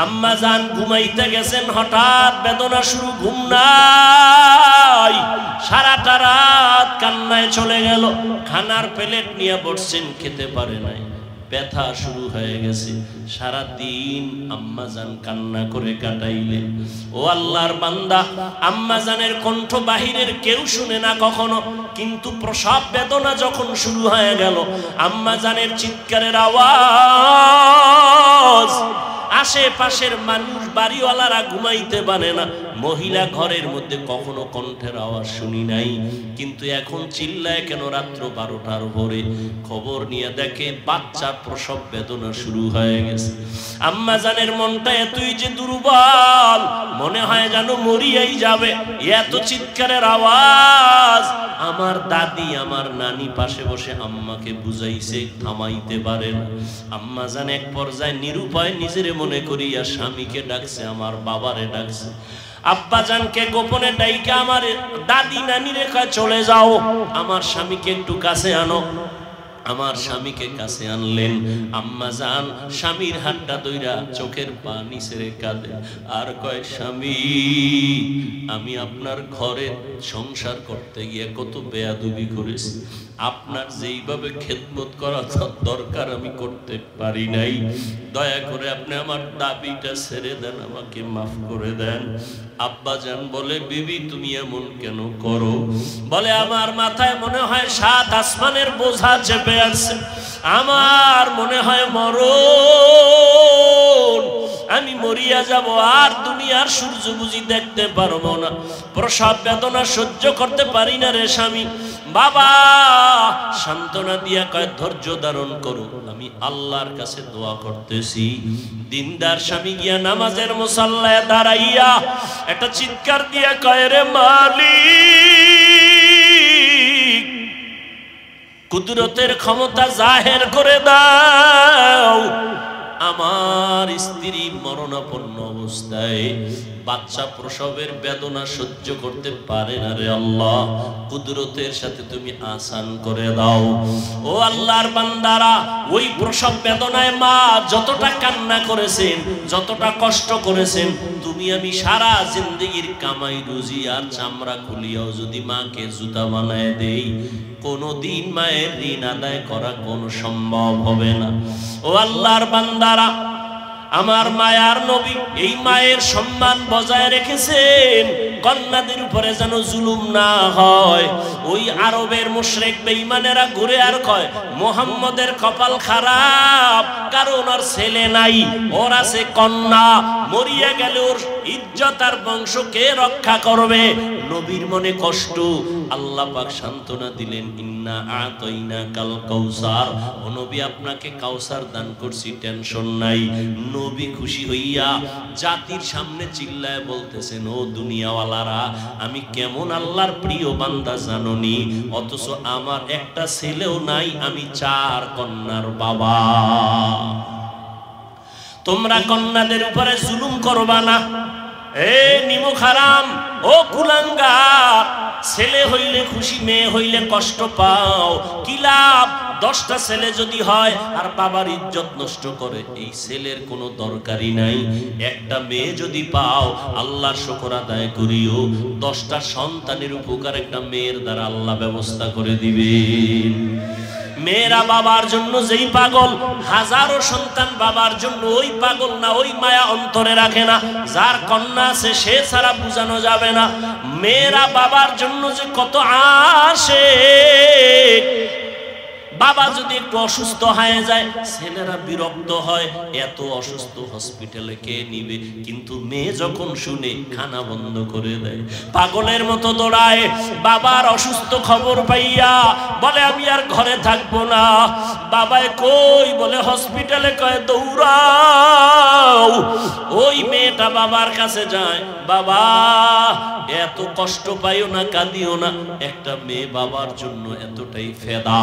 আম্মা জান ঘুমাইতে গেছেন, হঠাৎ বেদনা শুরু, ঘুম নাই, সারাটা রাত কান্নায় চলে গেল। খানার প্লেট নিয়ে বসছেন, খেতে পারে নাই, ব্যথা শুরু হয়ে গেছে। সারা দিন আম্মা জান কান্না করে কাটাইলেন। ও আল্লাহর বান্দা, আম্মা জানের কণ্ঠ বাহিরের কেউ শুনে না কখনো, কিন্তু প্রসব বেদনা যখন শুরু হয়ে গেল, আম্মা জানের চিৎকারের আওয়াজ, আশেপাশের মানুষ, বাড়িওয়ালারা ঘুমাইতে পারে না। মহিলা ঘরের মধ্যে কখনো কণ্ঠের আওয়াজ শুনি নাই, কিন্তু এখন চিল্লায় কেন রাত্র 12টার ভোরে? খবর নিয়ে দেখে বাচ্চার প্রসব বেদনা শুরু হয়ে গেছে। আম্মা জানের মনটা এতই যে দুর্বল, মনে হয় যেন মরিয়াই যাবে, এত চিৎকারের আওয়াজ। আমার দাদি, আমার নানি পাশে বসে আম্মাকে বুঝাইছে, থামাইতে পারে না। আম্মা জান এক পর্যায়ে নিরুপায় নিজের মনে করিয়া স্বামীকে ডাকছে, আমার বাবারে ডাকছে। আব্বা জানকে গোপনে ডাইকা আমার দাদি নানি রেখা চলে যাও, আমার স্বামীকে একটু কাছে আনো। আমার স্বামীকে কাছে আনলেন। আম্মা জান স্বামীর হাতটা ধইরা চোখের পানি ছেড়ে কাঁদে আর কয়, স্বামী, আমি আপনার ঘরে সংসার করতে গিয়ে কত বেয়াদবি করেছি, আপনার যেইভাবে খেদমত করা দরকার আমি করতে পারি নাই, দয়া করে আপনি আমার দাবিটা ছেড়ে দেন, আমাকে মাফ করে দেন। আব্বা জান বলে, বিবি তুমি এমন কেন করো? বলে, আমার মাথায় মনে হয় 7 আসমানের বোঝা চেপে আছে, আমার মনে হয় মরণ, আমি মরিয়া যাব, আর দুনিয়ার সূর্য বুঝি দেখতে পারবো না, প্রসব বেদনা সহ্য করতে পারি না রে স্বামী। বাবা সান্ত্বনা দিয়া কয়, ধৈর্য ধারণ করো, আমি আল্লাহর কাছে দোয়া করতেছি। দিনদার স্বামী গিয়া নামাজের মুসাল্লায় দাঁড়াইয়া একটা চিৎকার দিয়া কয়, রে মালিক, কুদরতের ক্ষমতা জাহের করে দাও, আমার স্ত্রী মরণাপন্ন অবস্থায় বাচ্চা প্রসবের বেদনা সহ্য করতে পারে না রে আল্লাহ, কুদরতের সাথে তুমি আসান করে দাও। ও আল্লাহর বান্দারা, ওই প্রসব বেদনায় মা যতটা কান্না করেছেন, যতটা কষ্ট করেছেন, তুমি আমি সারা জিন্দেগির কামাই রুজি আর চামড়া খুলিয়াও যদি মাকে জুতা বানায় দেই, কোনদিন মায়ের ঋণ আদায় করা কোনো সম্ভব হবে না। ও আল্লাহর বান্দারা, আমার মায়ার নবী এই মায়ের সম্মান বজায় রেখেছেন, কন্যাদের উপরে যেন জুলুম না হয়। ওই আরবের মুশরিক বেঈমানেরা ঘুরে আর কয়, মুহাম্মদের কপাল খারাপ, কারণ ওর ছেলে নাই, ওর আছে কন্যা, মরিয়া গেলে ওর ইজ্জত আর বংশ কে রক্ষা করবে? নবীর মনে কষ্ট, আল্লাহ পাক সান্ত্বনা দিলেন, ইন্না আতাইনা কাল কাউসার, ও নবী আপনাকে কাউসার দান করছি, টেনশন নাই। নবী খুশি হইয়া জাতির সামনে চিল্লায় বলতেছেন, ও দুনিয়াওয়ালারা, আমি কেমন আল্লাহর প্রিয় বান্দা জাননি, অথচ আমার একটা ছেলেও নাই, আমি 4 কন্যার বাবা। তোমরা কন্যাদের উপরে জুলুম করবা না, এ নিমুখ হারাম, ও কুলাঙ্গার, ছেলে হইলে খুশি, মেয়ে হইলে কষ্ট পাও, কি লাভ? 10টা ছেলে যদি হয় আর বাবার ইজ্জত নষ্ট করে, এই ছেলের কোনো দরকারই নাই। একটা মেয়ে যদি পাও, আল্লাহর শুকর আদায় করিও, 10টা সন্তানের উপকার একটা মেয়ের দ্বারা আল্লাহ ব্যবস্থা করে দিবেন। মেয়েরা বাবার জন্য যেই পাগল, হাজারো সন্তান বাবার জন্য ওই পাগল না, ওই মায়া অন্তরে রাখে না। যার কন্যা আছে সে ছাড়া বোঝানো যাবে না। মেয়েরা বাবার জন্য যে কত আসে, বাবা যদি একটু অসুস্থ হয়ে যায়, ছেলেরা বিরক্ত হয়, এত অসুস্থ, হসপিটালে কে নিবে? কিন্তু মেয়ে যখন শুনে, খানা বন্ধ করে দেয়, পাগলের মতো দৌড়ায়। বাবার অসুস্থ খবর পাইয়া বলে, আমি আর ঘরে থাকবো না। বাবায় কই? বলে হসপিটালে। কয় দৌড়াও। ওই মেয়েটা ওরা বাবার কাছে যায়, বাবা এত কষ্ট পাইও না, কাঁদিও না। একটা মেয়ে বাবার জন্য এতটাই ফেদা,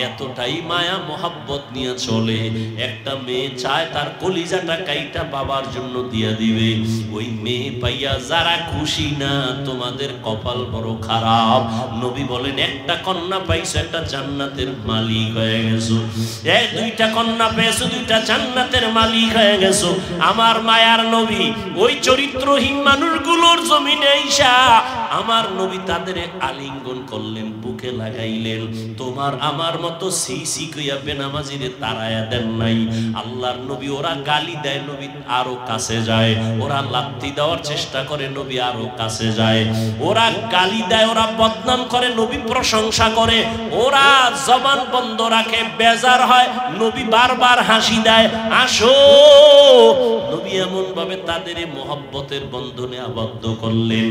এতটাই মায়া মোহাব্বত নিয়ে চলে। একটা মেয়ে চায় তার কলিজাটা কাইটা বাবার জন্য দিয়া দিবে। ওই মেয়ে পাইয়া যারা খুশি না, তোমাদের কপাল বড় খারাপ। নবী বলেন একটা কন্যা পাইছো, একটা জান্নাতের মালিক হয়ে গেছো। এই দুইটা কন্যা পেয়েছো, দুইটা জান্নাতের মালিক হয়ে গেছো। আমার মায়ার নবী ওই চরিত্রহীন মানুষগুলোর জমিনে আইসা আমার নবী তাদের আলিঙ্গন করলেন, বুকে লাগাইলেন। তোমার আমার মতো সিসি কইয়া বেনামাজিরে তাড়ায়া দেন নাই। আল্লাহর নবী ওরা গালি দেয়, নবী আরো কাছে যায়। ওরা লাথি দেওয়ার চেষ্টা করে, নবী আরো কাছে যায়। ওরা গালি দেয়, ওরা বদনাম করে, নবী প্রশংসা করে। ওরা জবান বন্ধ রাখে, বেজার হয়, নবী বারবার হাসি দেয়, আসো। নবী এমন ভাবে তাদের মোহাব্বতের বন্ধনে আবদ্ধ করলেন।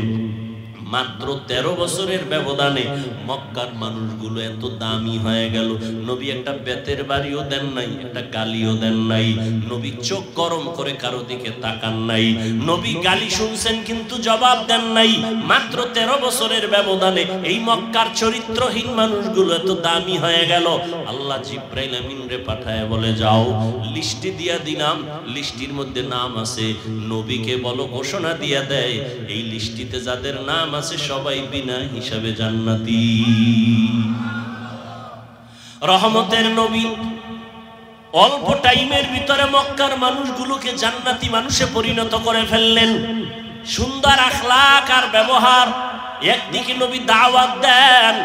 মাত্র 13 বছরের ব্যবধানে মক্কার মানুষগুলো এত দামি হয়ে গেল। নবী একটা বেতের বাড়িও দেন নাই, একটা গালিও দেন নাই। নবী চোখ গরম করে কারো দিকে তাকান নাই। নবী গালি শুনছেন কিন্তু জবাব দেন নাই। মাত্র 13 বছরের ব্যবধানে এই মক্কার চরিত্রহীন মানুষগুলো এত দামি হয়ে গেল। আল্লাহ জিব্রাইল আমিনরে পাঠায় বলে, যাও লিস্টি দিয়া দিলাম, লিস্টির মধ্যে নাম আছে, নবীকে বলো ঘোষণা দিয়া দেয় এই লিস্টিতে যাদের নাম আছে সবাই বিনা হিসাবে জান্নাতি। রহমতের নবী অল্প টাইমের ভিতরে মক্কার মানুষগুলোকে জান্নাতি মানুষে পরিণত করে ফেললেন। সুন্দর আখলাক আর ব্যবহার। একদিকে নবী দাওয়াত দেন,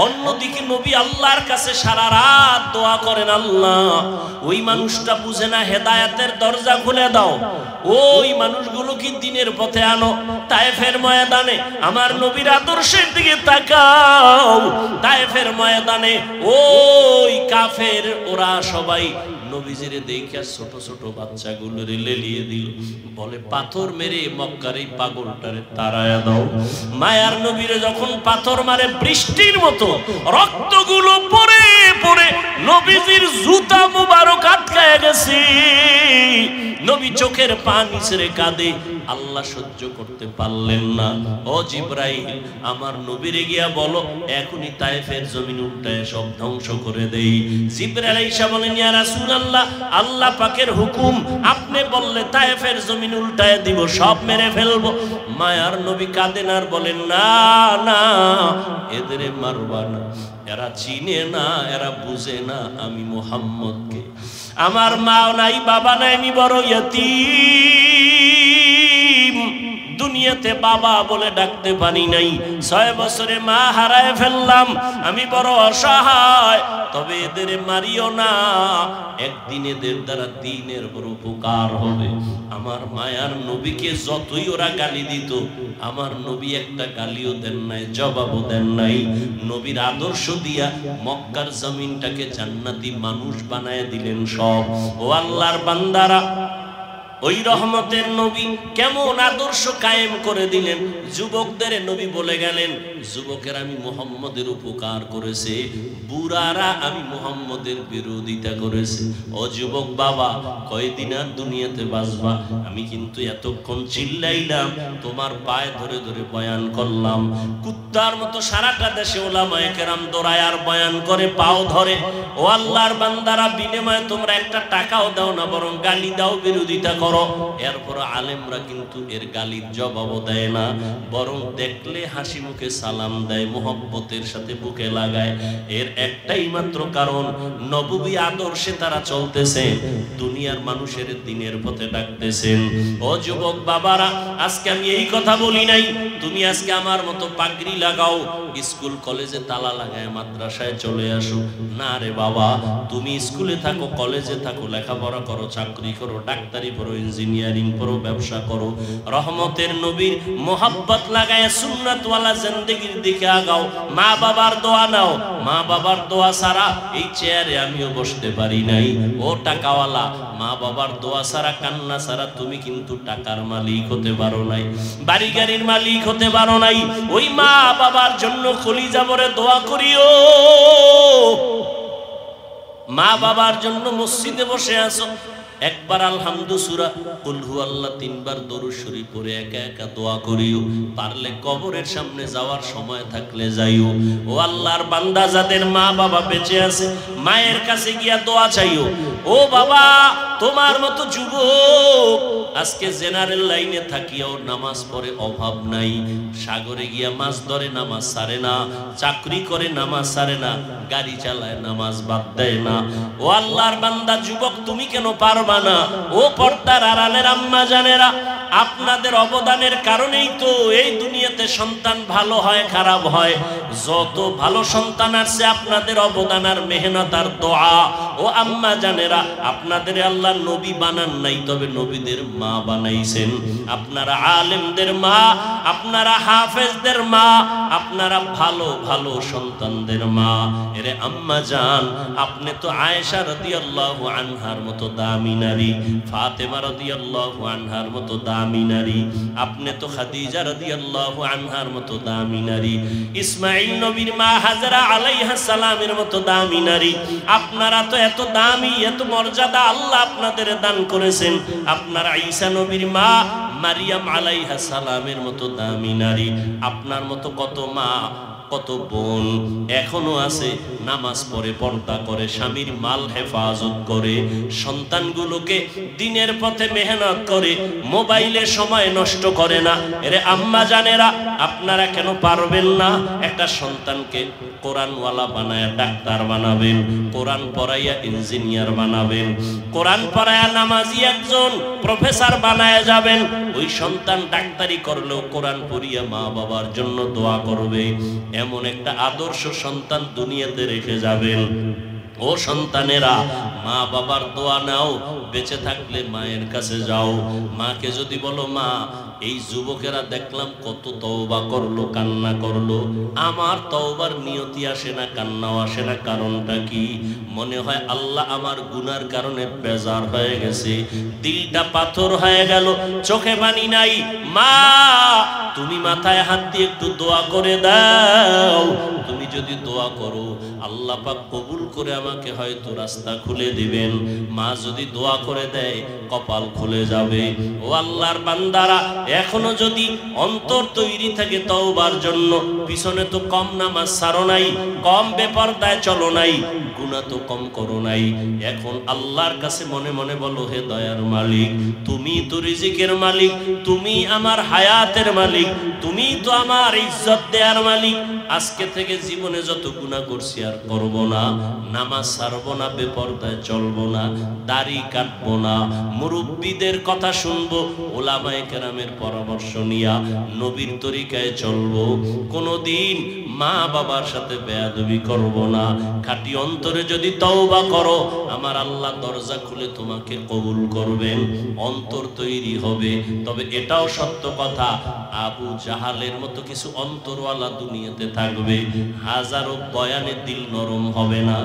অন্যদিকে নবী আল্লাহর কাছে সারা রাত দোয়া করেন, আল্লাহ ওই মানুষটা বুঝে না, হেদায়েতের দরজা খুলে দাও, ওই মানুষগুলোকে দ্বীনের পথে আনো। তায়েফের ময়দানে আমার নবীর আদর্শের দিকে তাকাও। তায়েফের ময়দানে ওই কাফের ওরা সবাই নবীজিরে দেখে ছোট ছোট বাচ্চাগুলোরে লেলিয়ে দিল, বলে পাথর মেরে মক্কার এই পাগলটারে তাড়ায়া দাও। মায়ার নবীরে যখন পাথর মারে বৃষ্টির মতো রক্তগুলো পড়ে পড়ে নবীজির জুতা মুবারক আটকায় গেছে। নবী চোখের পানি ছেড়ে কাঁদে। আল্লাহ সহ্য করতে পারলেন না। ও জিব্রাইল, আমার নবীরে গিয়া বলো এখনই তায়েফের জমিন উল্টায় সব ধ্বংস করে দেই। জিব্রাইল আইসা বলেন, ইয়া রাসূলুল্লাহ, আল্লাহ পাকের হুকুম, আপনি বললে তায়েফের জমিন উল্টায় দিব, সব মেরে ফেলবো। মায়ার নবী কাঁদেন আর বলেন, না না, এদেরে মারবা না, এরা চিনে না, এরা বুঝে না আমি মুহাম্মদকে। আমার মা নাই, বাবা নাই, আমি বড় ইয়তীম। দুনিয়াতে বাবা বলে ডাকতে পারি নাই। 6 বছরে মা হারায় ফেললাম, আমি বড় অসহায়। তবে এদের মারিও না, একদিন এদের দ্বারা দ্বীনের বড় উপকার হবে। আমার মায়ার নবীকে যতই ওরা গালি দিত, আমার নবী একটা গালিও দেন নাই, জবাবও দেন নাই। নবীর আদর্শ দিয়া মক্কার জমিনটাকে জান্নাতি মানুষ বানায় দিলেন সব। ও আল্লাহর বান্দারা, ওই রহমতের নবী কেমন আদর্শ কায়েম করে দিলেন। যুবকদের নবী বলে গেলেন, যুবকের আমি মুহাম্মদের উপকার করেছে, বুড়ারা আমি মুহাম্মদের বিরোধিতা করেছে। ও যুবক বাবা, কয়দিন আর দুনিয়াতে বাঁচবা? আমি কিন্তু এতক্ষণ চিল্লাইলাম, তোমার পায়ে ধরে ধরে বয়ান করলাম। কুত্তার মতো সারাটা দেশে ওলামায়ে কেরাম দৌড়ায় আর বয়ান করে, পাও ধরে। ও আল্লাহর বান্দারা, বিনিময়ে তোমরা একটা টাকাও দাও না, বরং গালি দাও, বিরোধিতা করো। এরপর আলেমরা কিন্তু এর গালির জবাবও দেয় না, বরং দেখলে হাসি মুখে সালাম দেয়, মুহাব্বতের সাথে বুকে লাগায়। এর একটাই মাত্র কারণ, নববী আদর্শে তারা চলতেছে, দুনিয়ার মানুষের দ্বীনের পথে ডাকতেছেন। ও যুবক বাবারা, আজকে আমি এই কথা বলি নাই তুমি আজকে আমার মতো পাগড়ি লাগাও, স্কুল কলেজে তালা লাগায় মাদ্রাসায় চলে আসো। না রে বাবা, তুমি স্কুলে থাকো, কলেজে থাকো, লেখাপড়া করো, চাকরি করো, ডাক্তারি পড়ো, ইঞ্জিনিয়ারিং পড়ো, ব্যবসা করো, রহমতের নবীর মোহাব্বত লাগায় সুন্নাতওয়ালা জিন্দেগির দিকে আগাও। মা বাবার দোয়া নাও, মা বাবার দোয়া ছাড়া এই চেয়ারে আমিও বসতে পারি নাই। ও টাকাওয়ালা, মা বাবার দোয়া ছাড়া, কান্না ছাড়া তুমি কিন্তু টাকার মালিক হতে পারো নাই, বাড়ি গাড়ির মালিক হতে পারো নাই। ওই মা বাবার জন্য কলিজা ভরে দোয়া করিও। মা বাবার জন্য মসজিদে বসে আছো, একবার আলহামদু সূরা কুল হুয়াল্লাহ 3 বার দরুদ শরীফ পড়ে একা একা দোয়া করিও। পারলে কবরের সামনে যাওয়ার সময় থাকলে যাইও। ও আল্লাহর বান্দা, যাদের মা বাবা বেঁচে আছে মায়ের কাছে গিয়া দোয়া চাইও। ও বাবা, তোমার মতো যুবক আজকে জেনারেল লাইনে থাকিয়াও নামাজ পড়ে অভাব নাই, সাগরে গিয়া মাছ ধরে নামাজ ছাড়ে না, চাকরি করে নামাজ ছাড়ে না, গাড়ি চালায় নামাজ বাদ দেয় না। ও আল্লাহর বান্দা যুবক, তুমি কেন পারবা না? ও পর্দার আড়ালের আম্মা জানেরা, আপনাদের অবদানের কারণেই তো এই দুনিয়াতে সন্তান ভালো হয় খারাপ হয়। যত ভালো সন্তান আসছে আপনাদের অবদান আর মেহনত আর দোয়া। ও আম্মা জানেরা, আপনাদের আল্লাহ নবী বানান নাই, তবে নবীদের মা বানাইছেন। আপনারা আলেমদের মা, আপনারা হাফেজদের মা, আপনারা ভালো ভালো সন্তানদের মা। এরে আম্মা জান, আপনি তো আয়েশা রাদিয়াল্লাহু আনহার মতো দামি নারী, ফাতেমা রাদিয়াল্লাহু আনহার মতো দামি নারী, আপনি তো খাদিজা রাদিয়াল্লাহু আনহার মতো দামি নারী, ইসমাঈল নবীর মা হাজরা আলাইহা সালামের মতো দামি নারী। আপনারা তো এত দামি, এত মর্যাদা আল্লাহ আপনাদের দান করেছেন। আপনারা ঈসা নবীর মা মারিয়াম আলাইহা সালামের মতো দামি নারী। আপনার মতো কত মা, কত বোন এখনো আছে নামাজ পড়ে, পর্দা করে, স্বামীর মাল হেফাজত করে, সন্তানগুলোকে দিনের পথে মেহনত করে, মোবাইলে সময় নষ্ট করে না। এরে আম্মা জানেরা, আপনারা কেন পারবেন না? একটা সন্তানকে কোরআনওয়ালা বানায়া ডাক্তার বানাবেন, কোরআন পড়াইয়া ইঞ্জিনিয়ার বানাবেন, কোরআন পড়াইয়া নামাজি একজন প্রফেসর বানায়া যাবেন। ওই সন্তান ডাক্তারি করলেও কোরআন পড়িয়া মা বাবার জন্য দোয়া করবে। এমন একটা আদর্শ সন্তান দুনিয়াতে রেখে যাবেন। ও সন্তানেরা, মা বাবার দোয়া নাও, বেঁচে থাকলে মায়ের কাছে যাও। মাকে যদি বলো, মা এই যুবকেরা দেখলাম কত তওবা করলো, কান্না করলো, আমার তওবার নিয়তি আসে না, কান্নাও আসে না, কারণটা কি? মনে হয় আল্লাহ আমার গুনার কারণে বেজার হয়ে গেছে, দিলটা পাথর হয়ে গেল, চোখে পানি নাই। মা, তুমি মাথায় হাত দিয়ে একটু দোয়া করে দাও। তুমি যদি দোয়া করো, আল্লাহ পাক কবুল করে আমাকে হয়তো রাস্তা খুলে দিবেন। মা যদি দোয়া করে দেয়, কপাল খুলে যাবে। ও আল্লাহর বান্দারা, এখনো যদি অন্তর তৈরি থাকে তওবার জন্য, পিছনে তো কম নামাজ ছাড়ো নাই, কম বেপরদায় চলো নাই, গুনাহ তো কম করো নাই। এখন আল্লাহর কাছে মনে মনে বলো, হে দয়ার মালিক, তুমি তো রিজিকের মালিক, তুমি আমার হায়াতের মালিক, তুমি তো আমার ইজ্জত দেওয়ার মালিক। আজকে থেকে জীবনে যত গুনাহ করছি আর করব না, নামাজ ছাড়বো না, বেপরদায় চলবো না, দাড়ি কাটবো না, মুরব্বীদের কথা শুনবো, ওলামায়ে কেরামের পরামর্শ নিয়া নবীর তরিকায় চলবো। কোনোদিন মা বাবার সাথে বেয়াদবি করব না। খাঁটি অন্তরে যদি তওবা করো, আমার আল্লাহ দরজা খুলে তোমাকে কবুল করবেন, অন্তর তৈরি হবে। তবে এটাও সত্য কথা, আবু জাহালের মতো কিছু অন্তরওয়ালা দুনিয়াতে থাকবে, হাজারো বয়ানে দিল নরম হবে না,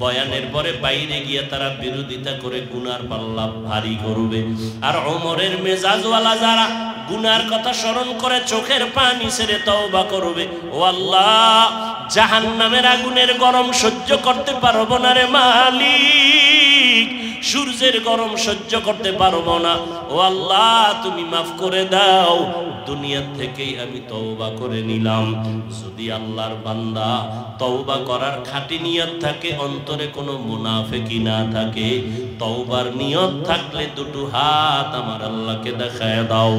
বয়ানের পরে বাইরে গিয়ে তারা বিরোধিতা করে গুনার পাল্লা ভারী করবে। আর ওমরের মেজাজওয়ালা যারা গুনার কথা স্মরণ করে চোখের পানি ছেড়ে তওবা করবে, ও আল্লাহ, জাহান্নামের আগুনের গরম সহ্য করতে পারবো না রে মালিক, সূর্যের গরম সহ্য করতে পারবো না। ও আল্লাহ, তুমি মাফ করে দাও, দুনিয়া থেকেই আমি তওবা করে নিলাম। যদি আল্লাহর বান্দা তওবা করার খাঁটি নিয়ত থাকে, অন্তরে কোনো মুনাফিকি না থাকে, তওবার নিয়ত থাকলে দুটো হাত আমার আল্লাহকে দেখায় দাও।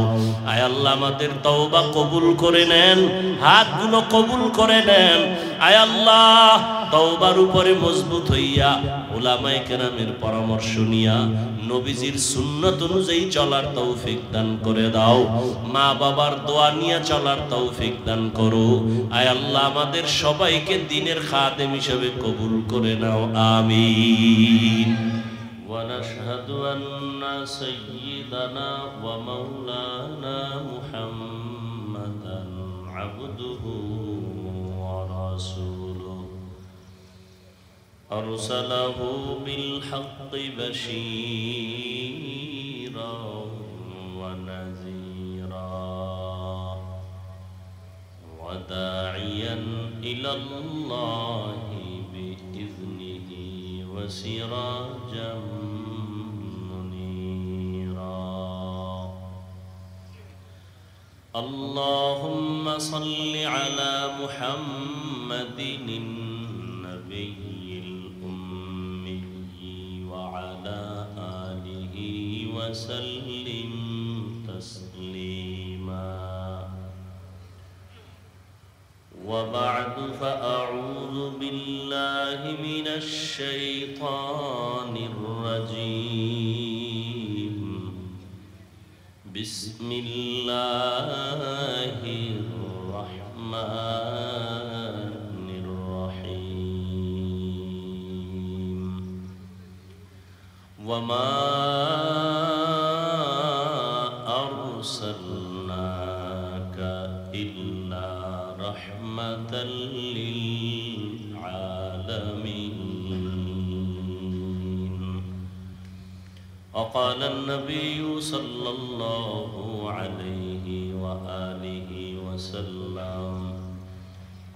আয় আল্লাহ, আমাদের তওবা কবুল করে নেন, হাতগুলো কবুল করে নেন। আয় আল্লাহ, তওবার উপরে মজবুত হইয়া উলামায়ে কেরামের পরামর্শ নিয়া নবীজির সুন্নাত অনুযায়ী চলার তৌফিক দান করে দাও। মা বাবার দোয়া নিয়ে চলার তৌফিক দান করো। আয় আল্লাহ, আমাদের সবাইকে দ্বীনের খাদেম হিসেবে কবুল করে নাও, আমিন। ওয়া নাশহাদু আন্না সাইয়্যিদানা ওয়া মাওলানা মুহাম্মাদান আবদুহু ওয়া রাসূলুহু أرسله بالحق بشيرا ونذيرا وداعيا إلى الله بإذنه وسراجا منيرا اللهم صل على محمد النبي الأمي وعلى آله وسلم تسليما وبعد فأعوذ بالله من الشيطان الرجيم بسم الله الرحمن الرحيم وما أرسلناك إلا رحمة للعالمين وقال النبي صلى الله عليه وآله وسلم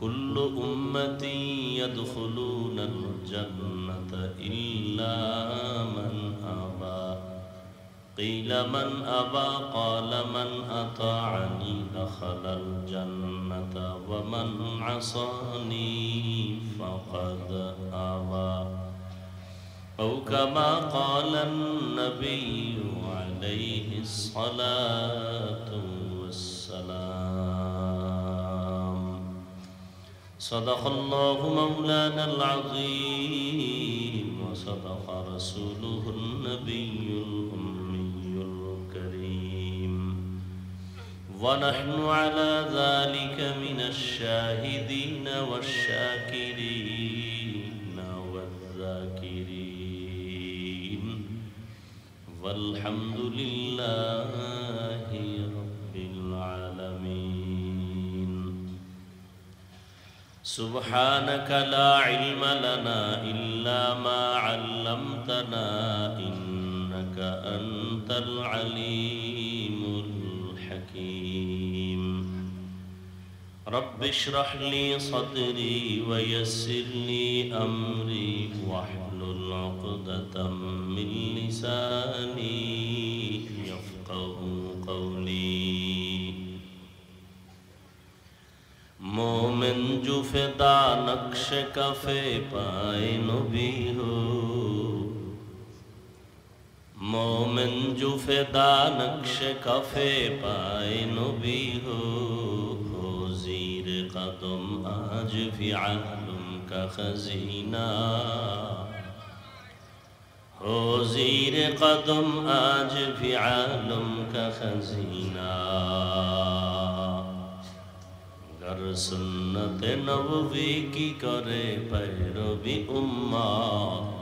كل أمتي يدخلون الجنة إلا من أبى قيل من أبى قال من أطاعني دخل الجنة ومن عصاني فقد أبى أو كما قال النبي عليه الصلاة والسلام صدق الله مولانا العظيم وصدق رسوله النبي الأمي الكريم ونحن على ذلك من الشاهدين والشاكرين والذاكرين والحمد لله رب العالمين سبحانك لا علم لنا إلا ما علمتنا إنك أنت العليم الحكيم رب اشرح لي صدري ويسر لي أمري واحلل عقدة من لساني يفقه قولي मोमिन जो फिदा नक्श कफे पाए नबी हो मोमिन जो फिदा नक्श कफे पाए नबी हो ज़ीर कदम आज भी आलम का खजीना हो ज़ीर कदम आज भी आलम का खजीना गर सुन्नत नबवी की करे पैरवी उम्मत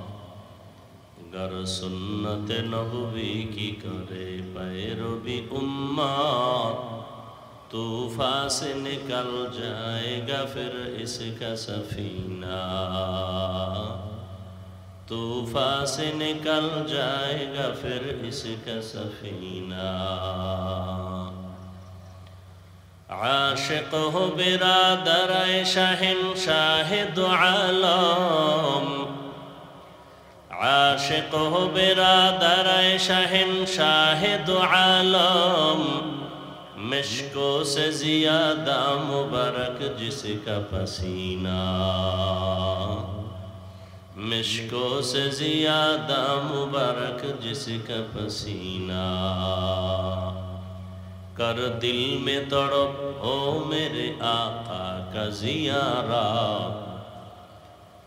गर सुन्नत नबवी की करे पैरवी उम्मत तूफान से निकल जाएगा फिर इसका सफीना तूफान से निकल जाएगा फिर इसका सफीना आशिक हो बिरादर शहंशाह दो आलम आशिक हो बिरादर शहंशाह दो आलम मिश्को से ज़ियादा मुबारक जिसका पसीना मिश्को से ज़ियादा मुबारक जिसका पसीना कर दिल में तड़प हो मेरे आका का ज़ियारत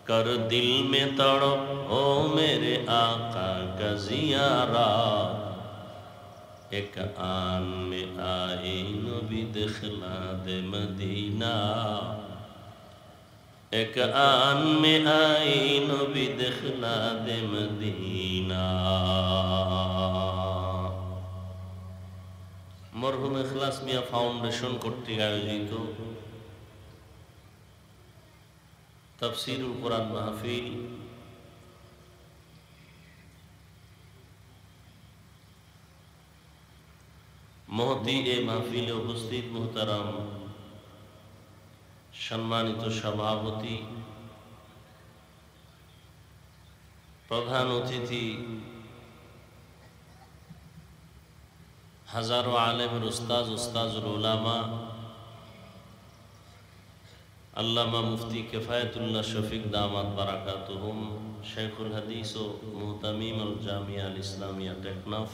कर दिल में तड़प हो मेरे आका का ज़ियारत एक आन में आए नबी दिखला दे मदीना एक आन में आए नबी दिखला दे मदीना मरहुम इखलास मिया फाउंडेशन কর্তৃক আয়োজিত তাফসীরুল কুরআন মাহফিল মহতি এ মাহফিলে উপস্থিত মুহতারাম সম্মানিত সভাপতি প্রধান অতিথি হাজারো আলেমের উস্তাজ, উস্তাজুল উলামা আল্লামা মুফতি কিফায়াতুল্লাহ শফিক দামাত বারাকাতুহুম, শেখুল হাদিস ও মুহতামিম আল জামিয়া আল ইসলামিয়া টেকনাফ,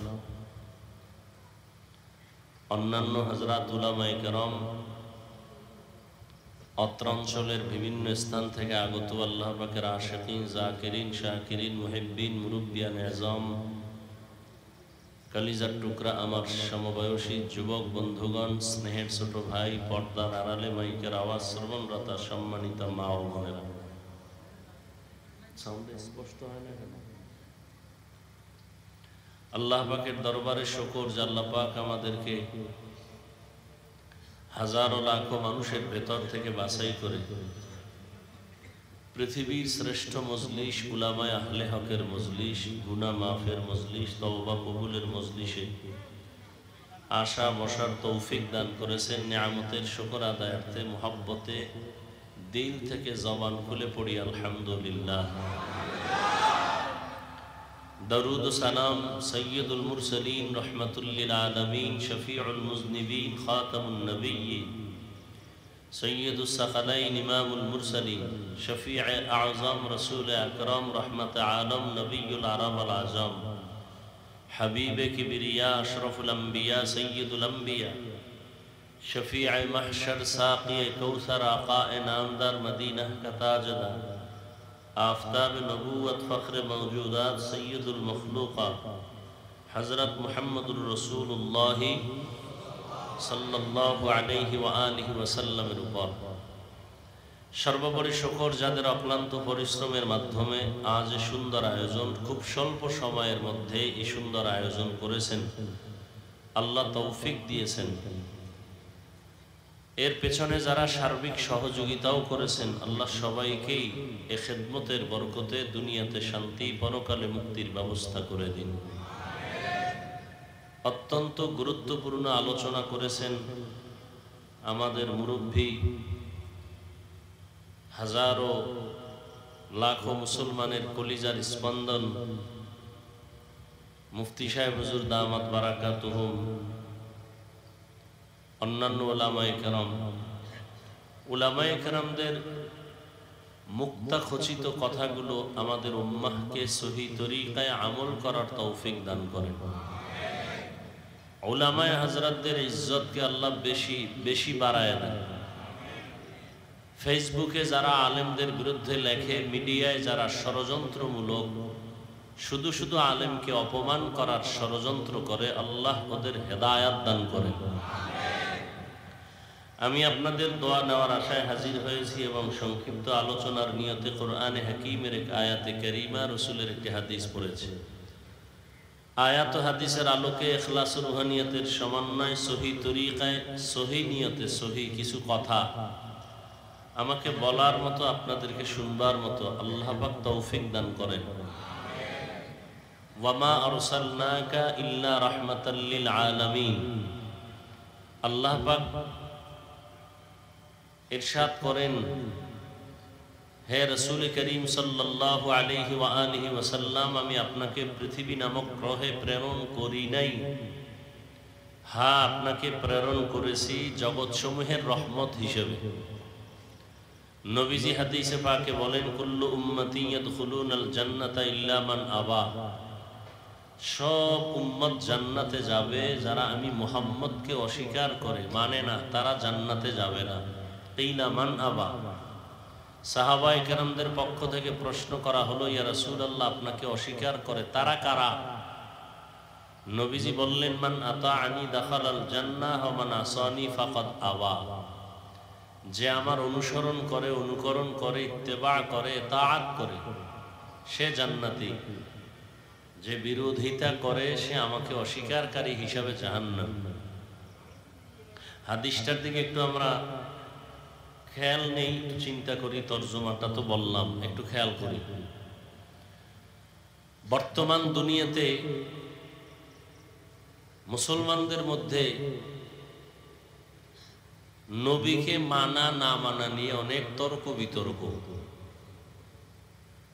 অন্যান্য হযরত উলামায়ে কেরাম, অত্র অঞ্চলের বিভিন্ন স্থান থেকে আগত আল্লাহ পাকের আশিকিন, জাকিরিন, শাকিরিন, মুহিব্বিন, মুরব্বিয়ান আযম, কালিজার টুকরা আমার সমবয়সী যুবক বন্ধুগণ, স্নেহের ছোট ভাই, পর্দার আড়ালে মাইকের আওয়াজ শ্রবণরতা সম্মানিত মা ও বোনেরা, সাউন্ড স্পষ্ট হয় না কেন? আল্লাহ পাকের দরবারে শুকর যে আল্লাহ পাক আমাদেরকে হাজারো লাখো মানুষের ভেতর থেকে বাছাই করে পৃথিবীর শ্রেষ্ঠ মজলিস, উলামায়ে আহলে হকের মজলিস, গুনাহ মাফের মজলিস, তওবা কবুলের মজলিসে আশা বসার তৌফিক দান করেছেন। নিয়ামতের শুকর আদায়ার্থে মুহাব্বতে দিল থেকে জবান খুলে পড়ি আলহামদুলিল্লাহ। দরুদ ও সালাম সৈয়দুল মুরসালিন, রহমাতুল লিল আলামিন, শফিউল মুজনিবিন, খাতামুন নবিয়্যিন, সৈয়দুস সাকালাইন, ইমামুল মুরসালিন, শফিউ আযম, রাসূল আকরাম, রহমত আলম, নবিয়ুল আরব আল আযম, হাবিবে কিবরিয়া, আশরাফুল আম্বিয়া, সৈয়দুল আম্বিয়া, শফিউ মাহশর, সাকিয়ে কৌসর, আকায়ে নামদার, মদিনা কা তাজদার, आफताब नबूवत, फ़ख्र मौजूदात, सैयदुल मखलूक़ात, हज़रत मुहम्मदुर रसूलुल्लाह सल्लल्लाहु अलैहि व आलिहि वसल्लमेर উপর সর্বোপরি শুকর যাদের অক্লান্ত পরিশ্রমের মাধ্যমে আজ সুন্দর আয়োজন, খুব স্বল্প সময়ের মধ্যে এই সুন্দর আয়োজন করেছেন, আল্লাহ তৌফিক দিয়েছেন। এর পেছনে যারা সার্বিক সহযোগিতাও করেছেন, আল্লাহ সবাইকেই এ খেদমতের বরকতে দুনিয়াতে শান্তি, পরকালে মুক্তির ব্যবস্থা করে দিন। অত্যন্ত গুরুত্বপূর্ণ আলোচনা করেছেন আমাদের মুরব্বী, হাজারো লাখো মুসলমানের কলিজার স্পন্দন মুফতি সাহেব হুজুর দামাত বারাকাতুহুম, অন্যান্য উলামায়ে কেরাম, উলামায়ে কেরামদের মুক্তা খচিত কথাগুলো আমাদের উম্মাহকে সহি তরিকায় আমল করার তৌফিক দান করেন। উলামায়ে হযরতদের ইজ্জতকে আল্লাহ বেশি বেশি বাড়ায় দেন। ফেসবুকে যারা আলেমদের বিরুদ্ধে লেখে, মিডিয়ায় যারা ষড়যন্ত্রমূলক শুধু শুধু আলেমকে অপমান করার ষড়যন্ত্র করে, আল্লাহ ওদের হেদায়াত দান করেন। আমি আপনাদের দোয়া নেওয়ার আশায় হাজির হয়েছি এবং সংক্ষিপ্ত আলোচনার নিয়তে কোরআনে হাকিমের এক আয়াতে কারিমা, রাসূলের একটি হাদিস পড়েছি। আয়াত ও হাদিসের আলোকে ইখলাস ও রুহানিয়তের সমন্বয়, সহি তরিকায়, সহি নিয়তে সহি কিছু কথা আমাকে বলার মতো, আপনাদেরকে শুনবার মতো আল্লাহ পাক তৌফিক দান করেন। ওয়ামা আরসালনাকা ইল্লা রাহমাতাল লিল আলামিন। আল্লাহ পাক ইরশাদ করেন, হে রাসূল করিম সাল্লাল্লাহু আলাইহি ওয়া আলিহি ওয়াসাল্লাম, আমি আপনাকে পৃথিবী নামক গ্রহে প্রেরণ করি নাই, হ্যাঁ আপনাকে প্রেরণ করেছি জগৎসমূহের রহমত হিসেবে। নবীজি হাদিসে পাকে বলেন, কুল্লু উম্মতি ইয়াদখুলুনাল জান্নাতা ইল্লা মান আবা। সব উম্মত জান্নাতে যাবে, যারা আমি মুহাম্মদকে অস্বীকার করে, মানে না, তারা জান্নাতে যাবে না। কিলা মান আবা। সাহাবায়ে কেরামদের পক্ষ থেকে প্রশ্ন করা হলো, ইয়া রাসূলুল্লাহ, আপনাকে অস্বীকার করে তারা কারা? নবীজি বললেন, মান আতাআনি দাখালাল জান্নাহ ওয়া মান আসানি ফাকাদ আবা। যে আমার অনুসরণ করে, অনুকরণ করে, ইত্তেবা করে, তাআত করে, সে জান্নাতি। যে বিরোধিতা করে, সে আমাকে অস্বীকারকারী হিসাবে জাহান্নাম। হাদিসটার দিকে একটু আমরা খেয়াল নেই, চিন্তা করি, তর্জমাটা তো বললাম, একটু খেয়াল করি। বর্তমান দুনিয়াতে মুসলমানদের মধ্যে নবীকে মানা না মানা নিয়ে অনেক তর্ক বিতর্ক।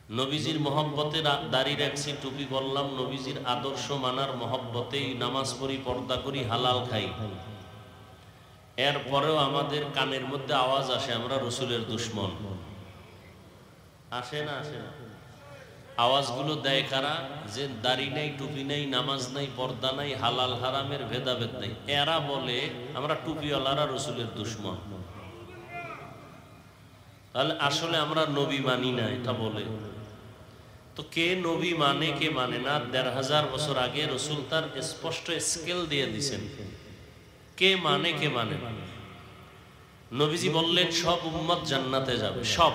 নবীজির মহব্বতে দাড়ি রাখছি, টুপি বললাম, নবীজির আদর্শ মানার মহব্বতেই নামাজ পড়ি, পর্দা করি, হালাল খাই। এরপরেও আমাদের কানের মধ্যে আওয়াজ আসে আমরা রসুলের দুশ্মন। আসে না? আসে না? আওয়াজগুলো দেয় কারা? যে দাড়ি নাই, টুপি নাই, নামাজ নাই, পর্দা নাই, হালাল হারামের ভেদাভেদ নাই, এরা বলে আমরা টুপিওয়ালারা রসুলের দুশ্মন। তাহলে আসলে আমরা নবী মানি না এটা বলে। তো কে নবী মানে কে মানে না? ১৫০০ বছর আগে রসুল তার স্পষ্ট স্কেল দিয়ে দিছেন কে মানে কে মানে। নবীজি বললেন সব উম্মত জান্নাতে যাবে, সব।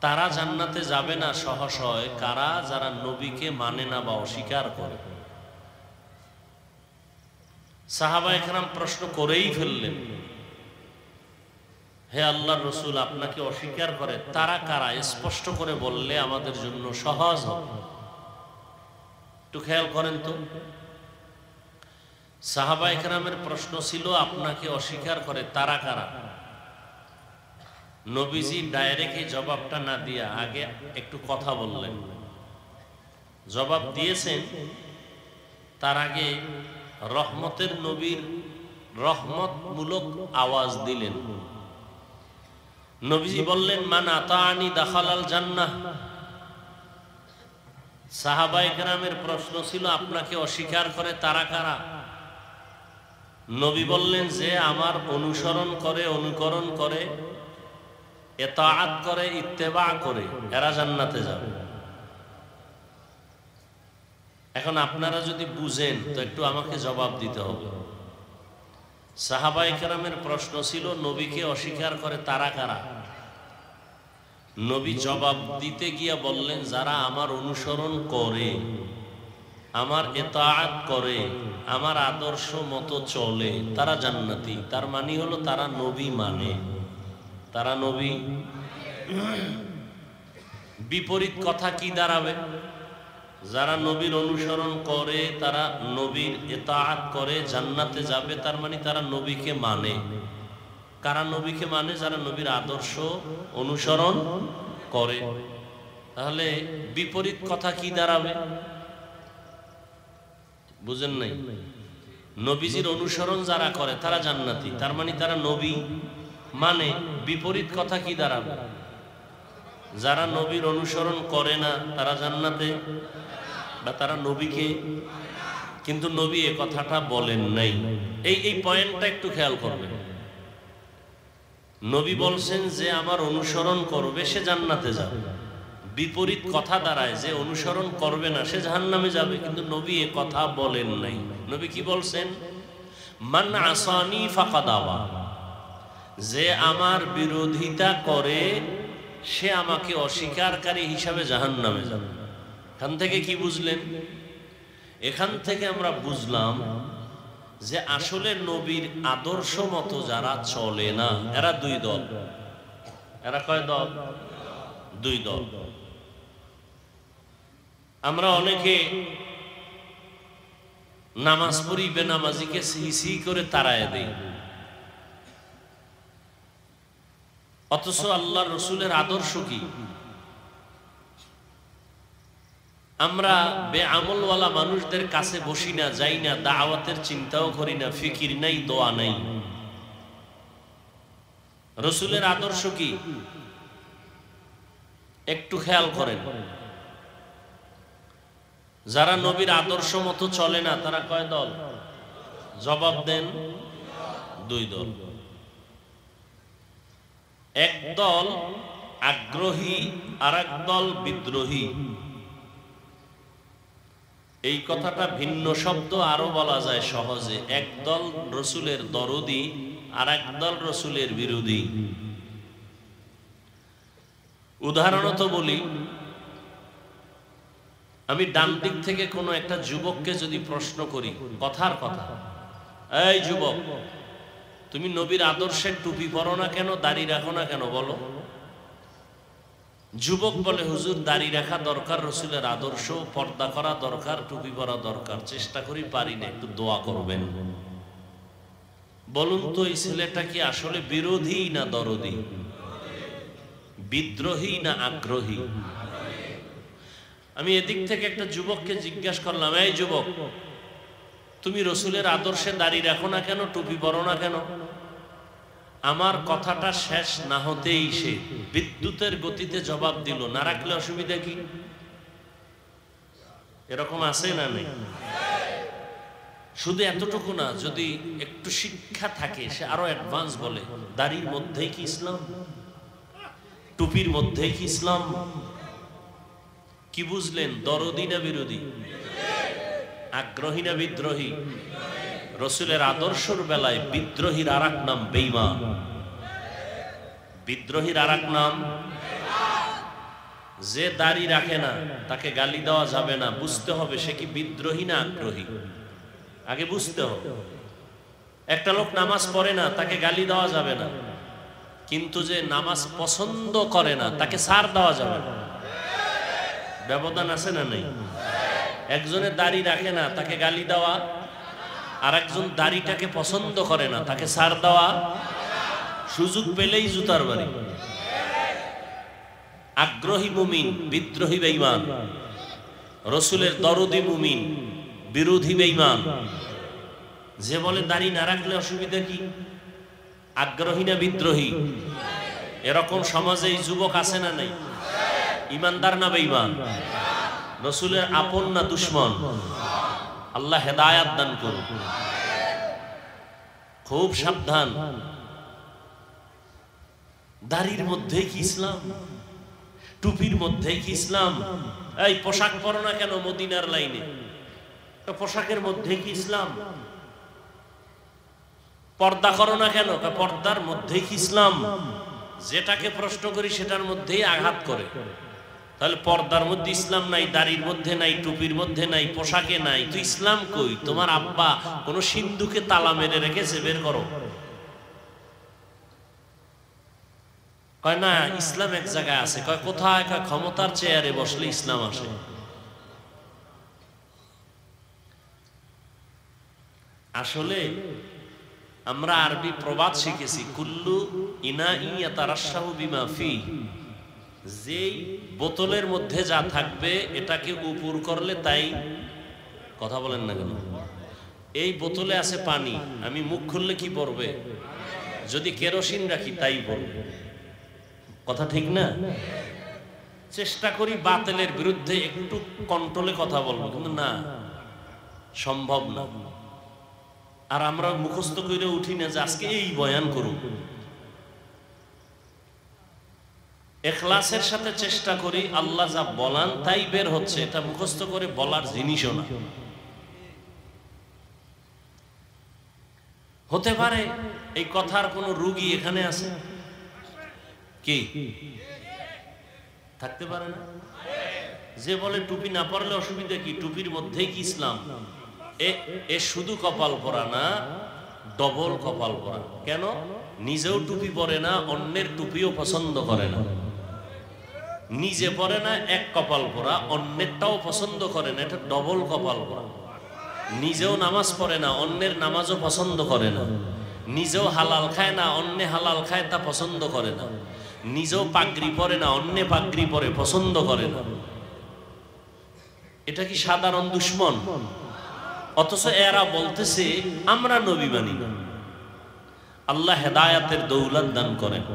তারা জান্নাতে যাবে না সহসয় কারা? যারা নবীকে মানে না বা অস্বীকার করে। সাহাবায়ে কেরাম প্রশ্ন করেই ফেললেন, হে আল্লাহর রসুল, আপনাকে অস্বীকার করে তারা কারা? স্পষ্ট করে বললে আমাদের জন্য সহজ হবে। একটু খেয়াল করেন তো, সাহাবায়ে কেরামের প্রশ্ন ছিল আপনাকে অস্বীকার করে তারা কারা। নবীজি ডাইরেক্ট এই জবাবটা না দিয়া আগে একটু কথা বললেন। জবাব দিয়েছেন, তার আগে রহমতের নবীর রহমতমূলক আওয়াজ দিলেন। নবীজি বললেন, মান আতাআনি দাখালাল জান্নাহ। সাহাবায়ে কেরামের প্রশ্ন ছিল আপনাকে অস্বীকার করে তারা কারা। নবী বললেন, যে আমার অনুসরণ করে, অনুকরণ করে, ইতাআত করে, ইত্তেবা করে, এরা জান্নাতে যাবে। এখন আপনারা যদি বুঝেন তো একটু আমাকে জবাব দিতে হবে। সাহাবায়ে কেরামের প্রশ্ন ছিল নবীকে অস্বীকার করে তারা কারা। নবী জবাব দিতে গিয়া বললেন, যারা আমার অনুসরণ করে, আমার ইতাআত করে, আমার আদর্শ মতো চলে, তারা জান্নাতি। তার মানে হলো তারা নবী মানে, তারা নবী। বিপরীত কথা কি দাঁড়াবে? যারা নবীর অনুসরণ করে, তারা নবীর ইতাআত করে, জান্নাতে যাবে, তার মানে তারা নবীকে মানে। কারা নবীকে মানে? যারা নবীর আদর্শ অনুসরণ করে। তাহলে বিপরীত কথা কি দাঁড়াবে? বুঝেন নাই? নবীজির অনুসরণ যারা করে তারা জান্নাতি, তার মানে তারা নবী মানে। বিপরীত কথা কি দাঁড়াবে? যারা নবীর অনুসরণ করে না তারা জান্নাতে, বা তারা নবীকে। কিন্তু নবী এ কথাটা বলেন নাই। এই পয়েন্টটা একটু খেয়াল করবেন। নবী বলছেন যে আমার অনুসরণ করবে সে জান্নাতে যাবে। বিপরীত কথা দাঁড়ায় যে অনুসরণ করবে না সে জাহান্নামে যাবে। কিন্তু নবী এ কথা বলেন নাই। নবী কি বলছেন? মান আসানি ফাকাদ আবা। যে আমার বিরোধিতা করে সে আমাকে অস্বীকারকারী হিসাবে জাহান্নামে যাবে। এখান থেকে কি বুঝলেন? এখান থেকে আমরা বুঝলাম যে আসলে নবীর আদর্শ মতো যারা চলে না এরা দুই দল। এরা কয় দল? দুই দল। আমরা অনেকে নামাজ পড়ি, বেনামাজিকে সিহি করে তাড়ায় দেই, অথচ আল্লাহর রসুলের আদর্শ কি? আমরা বেআমলওয়ালা মানুষদের কাছে বসি না, যাই না, দাওয়াতের চিন্তাও করি না, ফিকির নাই, দোয়া নাই। রসুলের আদর্শ কি? একটু খেয়াল করেন। যারা নবীর আদর্শ মতো চলে না তারা কয় দল? জবাব দেন। দুই দল। এক দল আগ্রহী আর এক দল বিদ্রোহী। এই কথাটা ভিন্ন শব্দ আরো বলা যায় সহজে। এক দল রসুলের দরদি আর এক দল রসুলের বিরোধী। উদাহরণত বলি, আমি ডান দিক থেকে কোনো একটা যুবককে যদি প্রশ্ন করি, কথার কথা, এই যুবক, তুমি নবীর আদর্শের টুপি পরো না কেন, দাড়ি রাখো না কেন, বলো। যুবক বলে, হুজুর দাড়ি রাখা দরকার, রসুলের আদর্শ, পর্দা করা দরকার, টুপি পরা দরকার, চেষ্টা করি পারি না, একটু দোয়া করবেন। বলুন তো এই ছেলেটা কি আসলে বিরোধী না দরদি? বিদ্রোহী না আগ্রহী? আমি এদিক থেকে একটা যুবককে জিজ্ঞাসা করলাম, এই যুবক, তুমি রসুলের আদর্শে দাঁড়িয়ে রাখো না কেন, টুপি পরো না কেন? আমার কথাটা শেষ না হতেই সে বিদ্যুতের গতিতে জবাব দিল, না রাখলে অসুবিধা কি? এরকম আছে না নেই? শুধু এতটুকু না, যদি একটু শিক্ষা থাকে সে আরো অ্যাডভান্স বলে, দাড়ির মধ্যেই কি ইসলাম? টুপির মধ্যেই কি ইসলাম? কি বুঝলেন? দরদি না বিরোধী? আগ্রহী না বিদ্রোহী? রসুলের আদর্শের বেলায় বিদ্রোহীর আর এক নাম বেঈমান। বিদ্রোহীর আর এক নাম, যে দাড়ি রাখে না তাকে গালি দেওয়া যাবে না। বুঝতে হবে সে কি বিদ্রোহী না আগ্রহী, আগে বুঝতে হবে। একটা লোক নামাজ পড়ে না তাকে গালি দেওয়া যাবে না, কিন্তু যে নামাজ পছন্দ করে না তাকে ছাড় দেওয়া যাবে না। ব্যবধান আছে না নেই? একজনের দাড়ি রাখে না তাকে গালি দেওয়া, আর একজন দাড়িটাকে পছন্দ করে না তাকে ছাড় দেওয়া। সুযোগ পেলেই জুতার বাড়ি। আগ্রহী মুমিন, বিদ্রোহী বেঈমান। রসুলের দরদি মুমিন, বিরোধী বেঈমান। যে বলে দাড়ি না রাখলে অসুবিধা কি, আগ্রহী না বিদ্রোহী? এরকম সমাজে এই যুবক আছে না নাই? ইমানদার না বেঈমান? রসুলের আপন না দুশমন? আল্লাহ হেদায়াত দান করুন। খুব সাবধান। দাড়ির মধ্যে কি ইসলাম? টুপির মধ্যে কি ইসলাম? এই পোশাক পরো না কেন মদিনার লাইনে? পোশাকের মধ্যে কি ইসলাম? পর্দা করো না কেন? পর্দার মধ্যে কি ইসলাম? যেটাকে প্রশ্ন করি সেটার মধ্যেই আঘাত করে। তাহলে পর্দার মধ্যে ইসলাম নাই, দাড়ির মধ্যে নাই, টুপির মধ্যে নাই, পোশাকে নাই, তো ইসলাম কই? তোমার আব্বা কোন সিন্ধুকে তালা মেরে রেখেছে, বের করো। কয় না ইসলাম এক জায়গায় আছে। কয় কোথায়? ক্ষমতার চেয়ারে বসলে ইসলাম আসে। আসলে আমরা আরবি প্রবাদ শিখেছি, কুল্লু ইনাই ইয়াতারাশাহু বিমা ফি। যেই বোতলের মধ্যে যা থাকবে এটাকে উপর করলে তাই। কথা বলেন না কেন? এই বোতলে আছে পানি, আমি মুখ খুললে কি পড়বে? যদি কেরোসিন রাখি তাই পড়বে। কথা ঠিক না? চেষ্টা করি বাতিলের বিরুদ্ধে একটু কন্ট্রোলে কথা বলবো, কিন্তু না, সম্ভব না। আর আমরা মুখস্থ করে উঠি না যে আজকে এই বয়ান করুন। ইখলাসের সাথে চেষ্টা করি, আল্লাহ যা বলান তাই বের হচ্ছে। এটা মুখস্থ করে বলার জিনিসও না। হতে পারে এই কথার কোনো রুগী এখানে আছে কি? থাকতে পারে না? যে বলে টুপি না পরলে অসুবিধা কি, টুপির মধ্যেই কি ইসলাম? এ শুধু কপাল পরা না, ডবল কপাল পরা। কেন? নিজেও টুপি পরে না, অন্যের টুপিও পছন্দ করে না। নিজে পরে না, এক কপাল পরা, অন্যেরটাও পছন্দ করে না, এটা ডবল কপাল পরা। নিজেও নামাজ পড়ে না, অন্যের নামাজও পছন্দ করে না। নিজেও হালাল খায় না, অন্যে হালাল খায় তা পছন্দ করে না। নিজেও পাগড়ি পরে না, অন্যে পাগড়ি পরে পছন্দ করে না। এটা কি সাধারণ দুশমন? অথচ এরা বলতেছে আমরা নবী মানি না। আল্লাহ হেদায়াতের দৌলত দান করেন।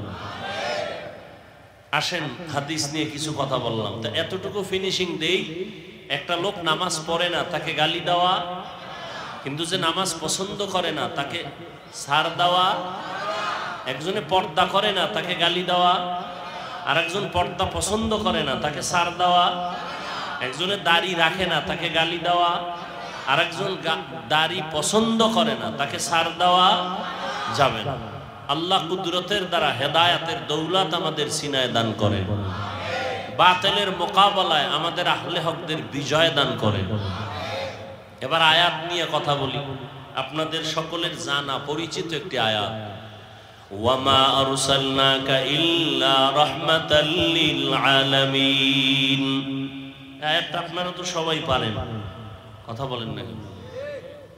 আসেন হাদিস নিয়ে কিছু কথা বললাম, তো এতটুকু ফিনিশিং দেই। একটা লোক নামাজ পড়ে না তাকে গালি দেওয়া, কিন্তু যে নামাজ পছন্দ করে না তাকে ছাড় দেওয়া। একজনে পর্দা করে না তাকে গালি দেওয়া, আর একজন পর্দা পছন্দ করে না তাকে ছাড় দেওয়া। একজনে দাড়ি রাখে না তাকে গালি দেওয়া, আর একজন দাড়ি পছন্দ করে না তাকে ছাড় দেওয়া যাবে না। আল্লাহ কুদরতের দ্বারা হেদায়াতের দৌলত আমাদের সিনায় দান করে, বাতিলের মোকাবেলায় আমাদের আহলে হকদের বিজয় দান করে। এবার আয়াত নিয়ে কথা বলি। আপনাদের সকলের জানা পরিচিত একটি আয়াত, ওয়ামা আরসালনাকা ইল্লা রাহমাতাল লিল আলামিন। আয়াতটা আপনারা তো সবাই পারেন, কথা বলেন না কেন?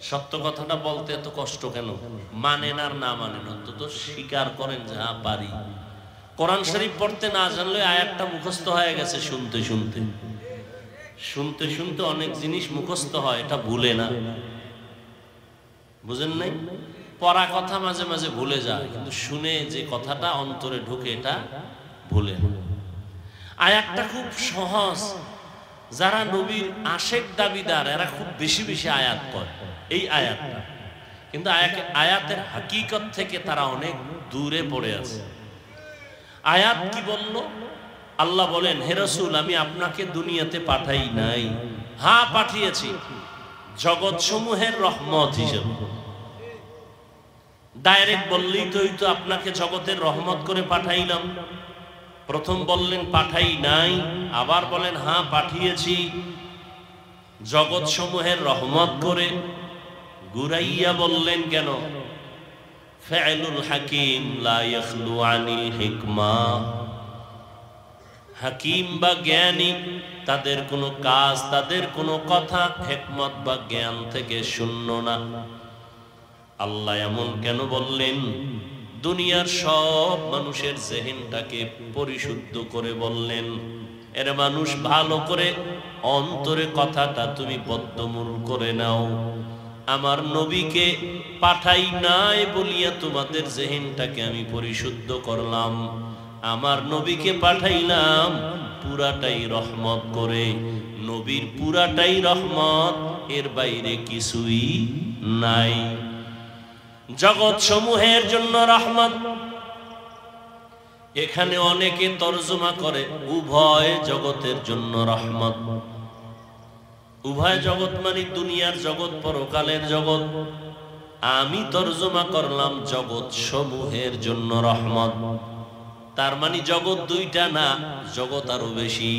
সত্য কথাটা বলতে এত কষ্ট কেন? মানেন আর না মানেন, অন্তত স্বীকার করেন যে হ্যাঁ পারি। কোরআন শরীফ পড়তে না জানলে আয়াতটা মুখস্থ হয়ে গেছে শুনতে শুনতে শুনতে শুনতে অনেক জিনিস মুখস্থ হয়, এটা ভুলে না। বুঝেন নাই? পড়া কথা মাঝে মাঝে ভুলে যায়, কিন্তু শুনে যে কথাটা অন্তরে ঢোকে এটা ভুলে না। আয়াতটা খুব সহজ। যারা নবীর আশেক দাবিদার এরা খুব বেশি বেশি আয়াত পড়ে এই আয়াতটা, কিন্তু আয়াতের হাকিকত থেকে তারা অনেক দূরে পড়ে আছে। আয়াত কি বলল? আল্লাহ বলেন, হে রাসূল, আমি আপনাকে দুনিয়াতে পাঠাই নাই, হ্যাঁ পাঠিয়েছি জগৎ সমূহের রহমত হিসেবে। ডাইরেক্ট বললেই তো আপনাকে জগতের রহমত করে পাঠাইলাম। প্রথম বললেন পাঠাই নাই, আবার বলেন হ্যাঁ পাঠিয়েছি জগৎ সমূহের রহমত করে। গুরাইয়া বললেন কেন? ফাইলুল হাকিম লা ইয়াখলু আনিল হিকমা। হাকিম বা জ্ঞানী তাদের কোনো কাজ, তাদের কোনো কথা হিকমত বা জ্ঞান থেকে শূন্য না। আল্লাহ এমন কেন বললেন? দুনিয়ার সব মানুষের জেহেনটাকে পরিশুদ্ধ করে বললেন, এর মানুষ ভালো করে অন্তরে কথাটা তুমি বদ্ধমূল করে নাও। আমার নবীকে পাঠাই নাই বলিয়া তোমাদের জেহেনটাকে আমি পরিশুদ্ধ করলাম। আমার নবীকে পাঠাইলাম পুরাটাই রহমত করে। নবীর পুরাটাই রহমত, এর বাইরে কিছুই নাই। জগৎ সমূহের জন্য রহমত। এখানে অনেকে তরজমা করে উভয় জগতের জন্য রহমত। উভয় জগৎ মানে দুনিয়ার জগৎ, পরকালের জগৎ। আমি তরজমা করলাম জগৎ সমূহের জন্য রহমত। তার মানে জগৎ দুইটা না, জগৎ আরো বেশি।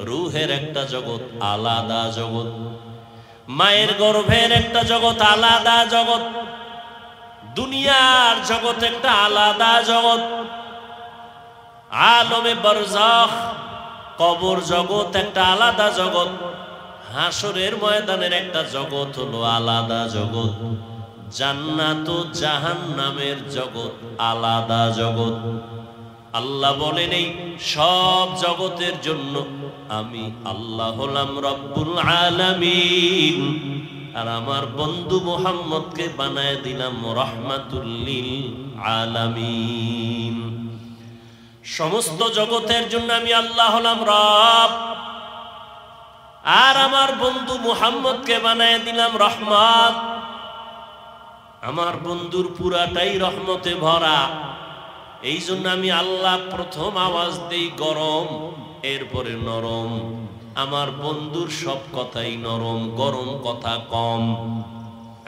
রূহের একটা জগৎ, আলাদা জগৎ। মায়ের গর্ভের একটা জগৎ, আলাদা জগৎ। দুনিয়ার জগৎ একটা আলাদা জগৎ। আলমে বারজাখ কবর জগৎ একটা আলাদা জগৎ। হাসরের ময়দানের একটা জগৎ হলো আলাদা জগৎ। জান্নাত ও জাহান্নামের জগৎ আলাদা জগৎ। আল্লাহ বলেন এই সব জগতের জন্য আমি আল্লাহ হলাম রব্বুল আলামিন, আর আমার বন্ধু মুহাম্মদকে বানায় দিলাম রাহমাতুল লিল আলামিন। সমস্ত জগতের জন্য আমি আল্লাহ হলাম রব, আর আমার বন্ধু মুহাম্মদকে বানায় দিলাম রহমত। আমার বন্ধুর পুরাটাই রহমতে ভরা। এই জন্য আমি আল্লাহ প্রথম আওয়াজ দেই গরম, এরপরে নরম। আমার বন্ধুর সব কথাই নরম, গরম কথা কম।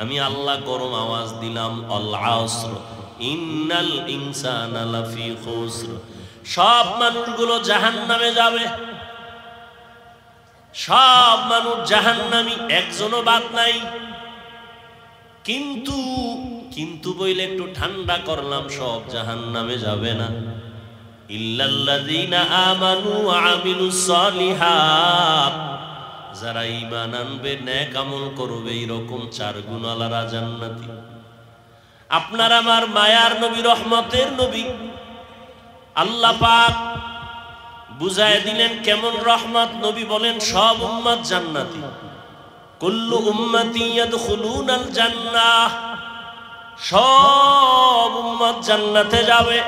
আমি আল্লাহ গরম আওয়াজ দিলাম আল আসর ইন্নাল ইনসানা লাফি খুসর। সব মানুষগুলো জাহান্নামে যাবে, সব মানুষ জাহান্নামী, একজনও বাদ নাই। কিন্তু বইলে একটু ঠান্ডা করলাম, সব জাহান্নামে যাবে না। ইল্লাল্লাযীনা আমানু ওয়া আমিলুস সালিহাত, যারা ঈমান আনবে, নেক আমল করবে, এরকম 4 গুণওয়ালারা জান্নাতি। আপনার আমার মায়ার নবী, রহমতের নবী আল্লাহ পাক বুঝায় দিলেন কেমন রহমত। নবী বলেন সব উম্মত জান্নাতি। কুল্লু উম্মতি ইয়াদখুলুনাল জান্নাহ, সব উম্মত জান্নাতে যাবে,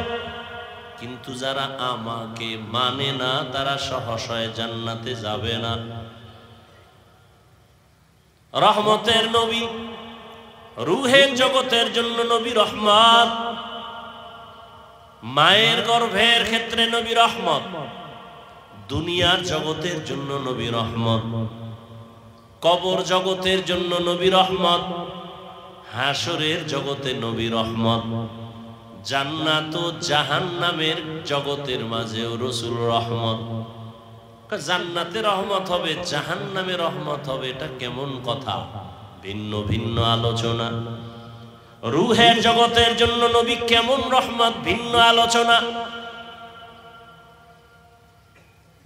কিন্তু যারা আমাকে মানে না তারা সহসায় জান্নাতে যাবে না। রহমতের নবী, রূহের জগতের জন্য নবী রহমত। মায়ের গর্ভের ক্ষেত্রে নবী রহমত। দুনিয়ার জগতের জন্য নবী রহমত। কবর জগতের জন্য নবী রহমত। হাসরের জগতে নবী রহমত। জান্নাত ও জাহান্নামের জগতের মাঝেও রাসূল রহমত। জান্নাতে রহমত হবে, জাহান্নামে রহমত হবে, এটা কেমন কথা? ভিন্ন ভিন্ন আলোচনা। রূহের জগতের জন্য নবী কেমন রহমত, ভিন্ন আলোচনা।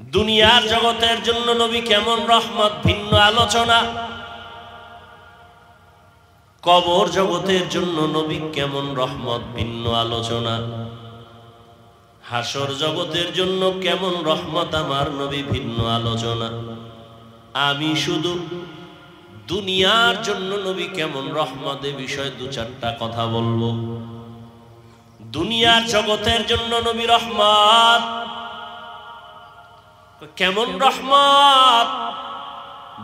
দুনিয়ার জগতের জন্য নবী কেমন রহমত, ভিন্ন আলোচনা। কবর জগতের জন্য নবী কেমন রহমত, ভিন্ন আলোচনা। হাসর জগতের জন্য কেমন রহমত আমার নবী ভিন্ন আলোচনা। আমি শুধু দুনিয়ার জন্য নবী কেমন রহমত এ বিষয়ে দু চারটা কথা বলবো। দুনিয়ার জগতের জন্য নবী রহমত, কেমন রহমত?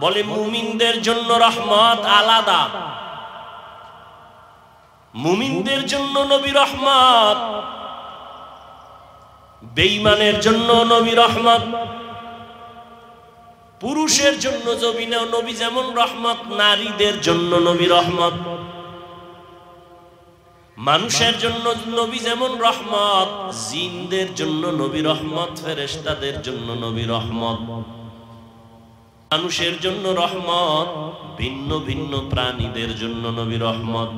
বলে মুমিনদের জন্য রহমত আলাদা, মুমিনদের জন্য নবী রহমত, বেঈমানের জন্য নবী রহমত। পুরুষের জন্য নবী যেমন রহমত, নারীদের জন্য নবী রহমত। মানুষের জন্য নবী যেমন রহমত, জিনদের জন্য নবী রহমত, ফেরেশতাদের জন্য নবী রহমত। মানুষের জন্য রহমত, ভিন্ন ভিন্ন প্রাণীদের জন্য নবী রহমত।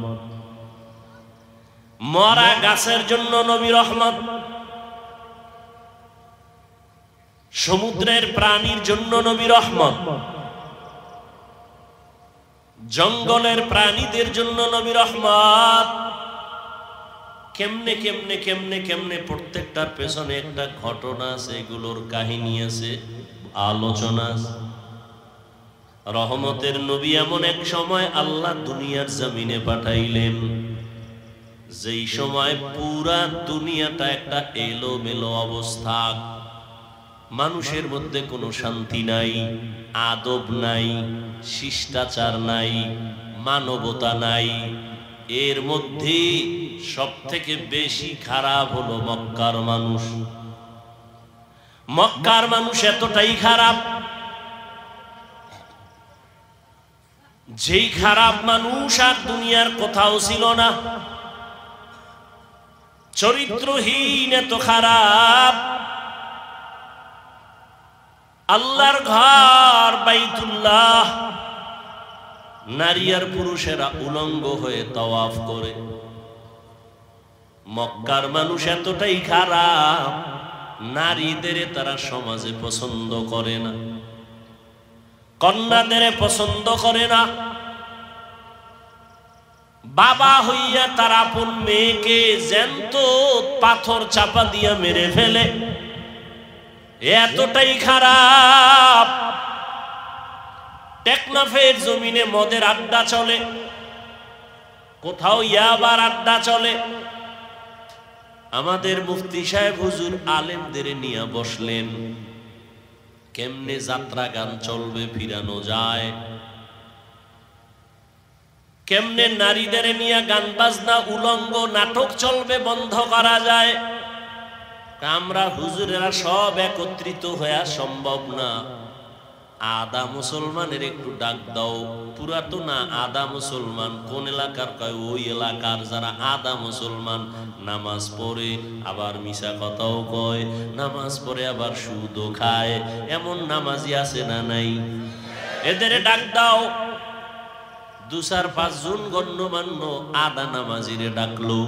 মরা গাছের জন্য নবী রহমত, সমুদ্রের প্রাণীর জন্য নবী রহমত, জঙ্গলের প্রাণীদের জন্য নবী রহমত। কেমনে কেমনে কেমনে কেমনে প্রত্যেকটার পেছনে একটা ঘটনা আছে, এগুলোর কাহিনী আছে, আলোচনা আছে। রহমতের নবী এমন এক সময় আল্লাহ দুনিয়ার জমিনে পাঠাইলেন, যেই সময় পুরা দুনিয়াটা একটা এলোমেলো অবস্থা। মানুষের মধ্যে কোনো শান্তি নাই, আদব নাই, শিষ্টাচার নাই, মানবতা নাই। এর মধ্যে সব থেকে বেশি খারাপ হলো মক্কার মানুষ। মক্কার মানুষ এতটাই খারাপ, যেই খারাপ মানুষ আর দুনিয়ার কোথাও ছিল না। চরিত্রহীন, এত খারাপ। আল্লাহর ঘর বাইতুল্লাহ নারী আর পুরুষেরা উলঙ্গ হয়ে তাওয়াফ করে। মক্কার মানুষ এতটাই খারাপ, নারীদের তারা সমাজে পছন্দ করে না, কন্যাদের পছন্দ করে না। বাবা হইয়া তার আপন মেয়েকে জ্যান্ত পাথর চাপা দিয়া মেরে ফেলে। এতটাই খারাপ। টেকনাফের জমিনে মদের আড্ডা চলে, কোথাও ইয়াবার আড্ডা চলে। আমাদের মুফতি সাহেব হুজুর আলেমদের নিয়ে বসলেন, কেমনে যাত্রা গান চলবে, ফিরানো যায়, কেমনে নারীদের নিয়ে গান বাজনা উলঙ্গ নাটক চলবে, বন্ধ করা যায়। আমরা হুজুরেরা সব একত্রিত হয়ে সম্ভব না। আদা মুসলমানের একটু ডাক দাও। পুরাতন আদা মুসলমান কোন এলাকার? কয় ওই এলাকার যারা আদা মুসলমান, নামাজ পড়ে আবার মিশা কথাও কয়, নামাজ পড়ে আবার সুদও খায়, এমন নামাজি আছে না নাই? এদের ডাক দাও। 2-4-5 জন গণ্যমান্য আদা নামাজিরে ডাকলো।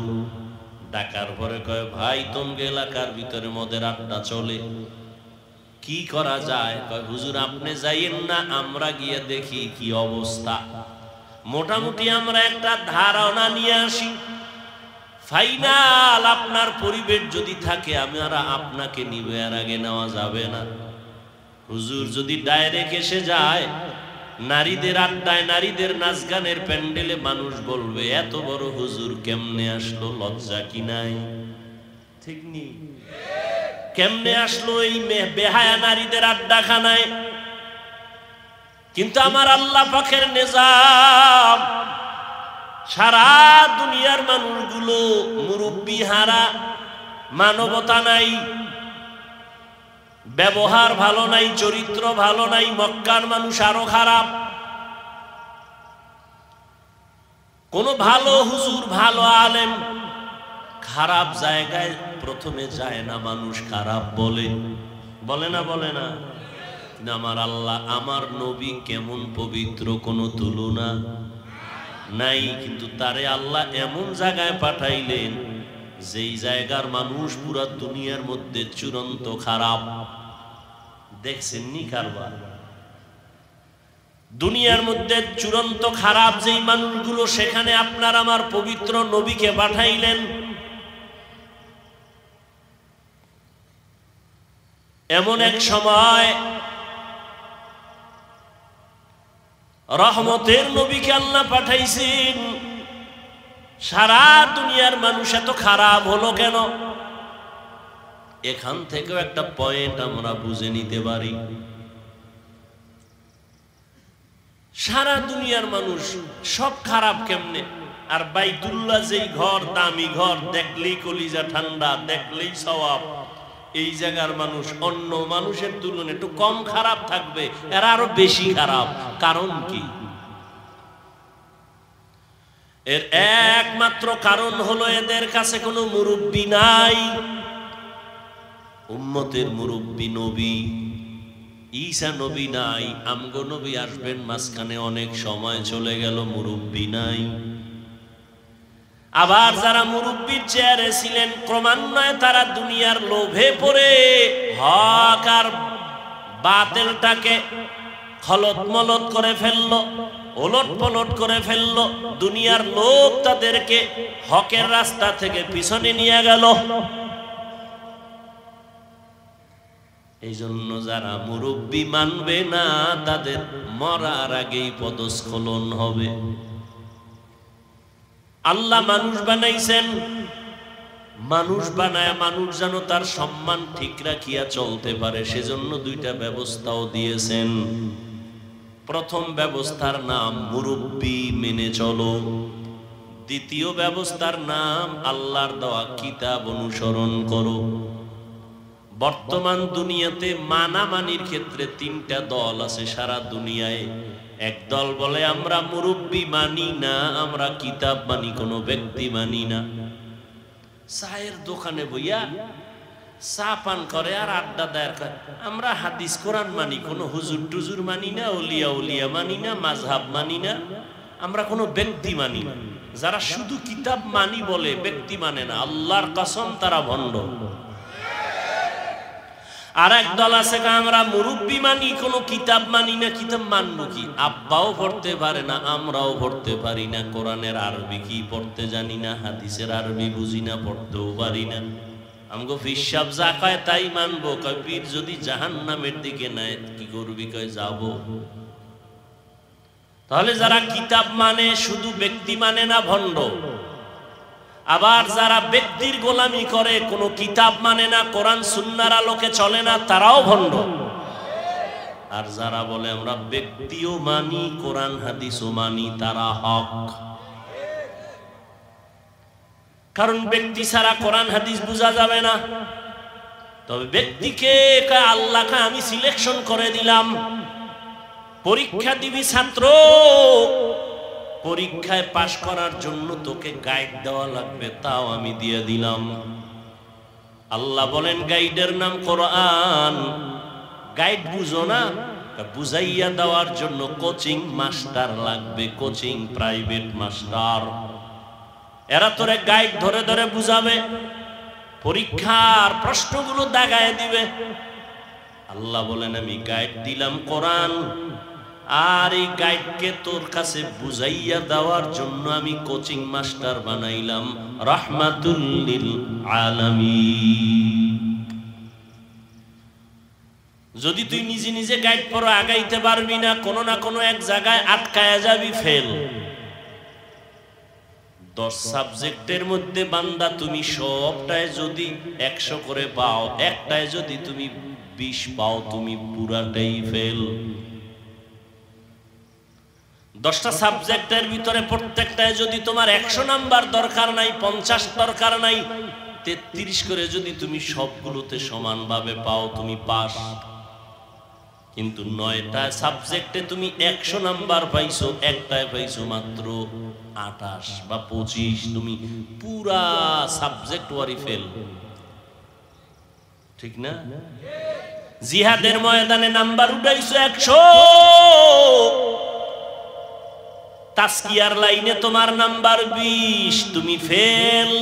ডাকার পরে কয়, ভাই তোমগে এলাকার ভিতরে মদের আড্ডা চলে, কি করা যায়? কয় হুজুর আপনি যাইয়েন না, আমরা গিয়ে দেখি কি অবস্থা। মোটামুটি আমরা একটা ধারণা নিয়ে আসি। ফাইনাল আপনার পরিবেশ যদি থাকে আমরা আপনাকে নিব, এর আগে নেওয়া যাবে না। হুজুর যদি ডাইরেক্ট এসে যায়, নারীদের আড্ডায়, নারীদের নাচ গানের প্যান্ডেলে মানুষ বলবে এত বড় হুজুর কেমনে আসলো, লজ্জা কি নাই? ঠিক নি? কেমনে আসলো এই বেহায়া নারীদের আড্ডাখানায়? কিন্তু আমার আল্লাহ পাকের নিজাম, সারা দুনিয়ার মানুষগুলো মুরব্বি হারা, মানবতা নাই, ব্যবহার ভালো নাই, চরিত্র ভালো নাই। মক্কার মানুষ আরো খারাপ। কোন ভালো হুজুর, ভালো আলেম খারাপ জায়গায় প্রথমে যায় না, মানুষ খারাপ বলে, বলে না? বলে না? আমার আল্লাহ, আমার নবী কেমন পবিত্র, কোনো তুলনা নাই। কিন্তু তারে আল্লাহ এমন জায়গায় পাঠাইলেন যেই জায়গার মানুষ পুরা দুনিয়ার মধ্যে চূড়ান্ত খারাপ। দেখছেন নি কারবার? দুনিয়ার মধ্যে চূড়ান্ত খারাপ যেই মানুষগুলো, সেখানে আপনার আমার পবিত্র নবীকে পাঠাইলেন। এমন এক সময় রহমতের নবীকে আল্লাহ পাঠাইছেন। সারা দুনিয়ার মানুষ এত খারাপ হলো কেন? এখান থেকেও একটা পয়েন্ট আমরা বুঝে নিতে পারি। সারা দুনিয়ার মানুষ সব খারাপ কেমনে? আর বাইতুল্লাহ যেই ঘর, দামি ঘর, দেখলেই কলিজা ঠান্ডা, দেখলেই সওয়াব, এই জায়গার মানুষ অন্য মানুষের তুলনায় একটু কম খারাপ থাকবে, এরা আরো বেশি খারাপ। কারণ কি? এর একমাত্র কারণ হলো এদের কাছে কোনো মুরব্বী নাই। উম্মতের মুরব্বী নবী ঈসা নবী নাই। আমগো নবী আসবেন, মাঝখানে অনেক সময় চলে গেল, মুরব্বী নাই। আবার যারা মুরব্বীর চেয়ারে ছিলেন, ক্রমান্বয়ে তারা দুনিয়ার লোভে পড়ে হক আর বাতিলটাকে খলত মলত করে ফেললো, ওলট পলট করে ফেললো। দুনিয়ার লোক তাদেরকে হকের রাস্তা থেকে পিছনে নিয়ে গেল। এই জন্য যারা মুরব্বী মানবে না, তাদের মরার আগেই পদস্খলন হবে। আল্লাহ মানুষ বানাইছেন, মানুষ বানায় মানুষ যেন তার সম্মান ঠিক রাখিয়া চলতে পারে, সেজন্য দুইটা ব্যবস্থাও দিয়েছেন। প্রথম ব্যবস্থার নাম মুরব্বী মেনে চলো। দ্বিতীয় ব্যবস্থার নাম আল্লাহর দেওয়া কিতাব অনুসরণ করো। বর্তমান দুনিয়াতে মানামানির ক্ষেত্রে তিনটা দল আছে সারা দুনিয়ায়। এক দল বলে আমরা মুরব্বী মানি না, আমরা কিতাব মানি, কোনো ব্যক্তি মানি না। চায়ের দোকানে বইয়া চা পান করে আর আড্ডা দেয়, আমরা হাদিস কোরআন মানি, কোনো হুজুর টুজুর মানি না, ওলিয়া উলিয়া মানি না, মাযহাব মানি না, আমরা কোনো ব্যক্তি মানি না। যারা শুধু কিতাব মানি বলে, ব্যক্তি মানে না, আল্লাহর কসম তারা ভণ্ড। আর এক দল আছে আমরা মুরব্বী মানি, কোনো কিতাব মানি না। কিতাব মানবো কি? আব্বাও পড়তে পারে না, আমরাও পড়তে পারি না, কোরআনের আরবি কি পড়তে জানি না, হাদিসের আরবি বুঝি না, পড়তেও পারি না। আমগো পীর সাহেব যা কয় তাই মানবো। কয় পীর যদি জাহান্নামের দিকে নেয় কি করবি? কয় যাবো। তাহলে যারা কিতাব মানে, শুধু ব্যক্তি মানে না, ভণ্ড। আবার যারা ব্যক্তির গোলামি করে, কোনো কিতাব মানে না, কোরআন সুন্নাহর আলোকে চলে না, তারাও ভণ্ড। আর যারা বলে আমরা ব্যক্তিও মানি, কোরআন হাদিসও মানি, তারা হক। কারণ ব্যক্তি ছাড়া কোরআন হাদিস বোঝা যাবে না। তবে ব্যক্তিকে আল্লাহকে আমি সিলেকশন করে দিলাম, পরীক্ষা দিবি ছাত্র, পরীক্ষায় পাশ করার জন্য তোকে গাইড দেওয়া লাগবে, তাও আমি দিয়ে দিলাম। আল্লাহ বলেন গাইডের নাম কোরআন। গাইড বুঝো না, বুঝাইয়া দেওয়ার জন্য কোচিং মাস্টার লাগবে, কোচিং প্রাইভেট মাস্টার। এরা তোরে গাইড ধরে ধরে বুঝাবে, পরীক্ষার প্রশ্নগুলো দাগায় দিবে। আল্লাহ বলেন আমি গাইড দিলাম কোরআন, আর এই গাইডকে তোর কাছে বুঝাইয়া দেওয়ার জন্য আমি কোচিং মাস্টার বানাইলাম, রাহমাতুল লিল আলামিন। যদি তুই নিজে নিজে গাইড পড়ো, আগাইতে পারবি না, কোনো না কোনো এক জায়গায় আটকায়া যাবি, ফেল। 10 সাবজেক্টের মধ্যে বান্দা তুমি সবটায় যদি 100 করে পাও, একটায় যদি তুমি 20 পাও, তুমি পুরাটাই ফেল। 10টা সাবজেক্টের ভিতরে প্রত্যেকটায় যদি তোমার 100 নাম্বার দরকার নাই, 50 দরকার নাই, 33 করে যদি তুমি সবগুলোতে সমানভাবে পাও, তুমি পাস। কিন্তু 9টা সাবজেক্টে তুমি 100 নাম্বার পাইছো, একটায় পাইছো মাত্র 28 বা 25, তুমি পুরা সাবজেক্ট ওয়ারি ফেল। ঠিক না? জিহাদের ময়দানে নাম্বার উঠাইছো 100, তাসকিয়ার লাইনে তোমার নাম্বার 20, তুমি ফেল।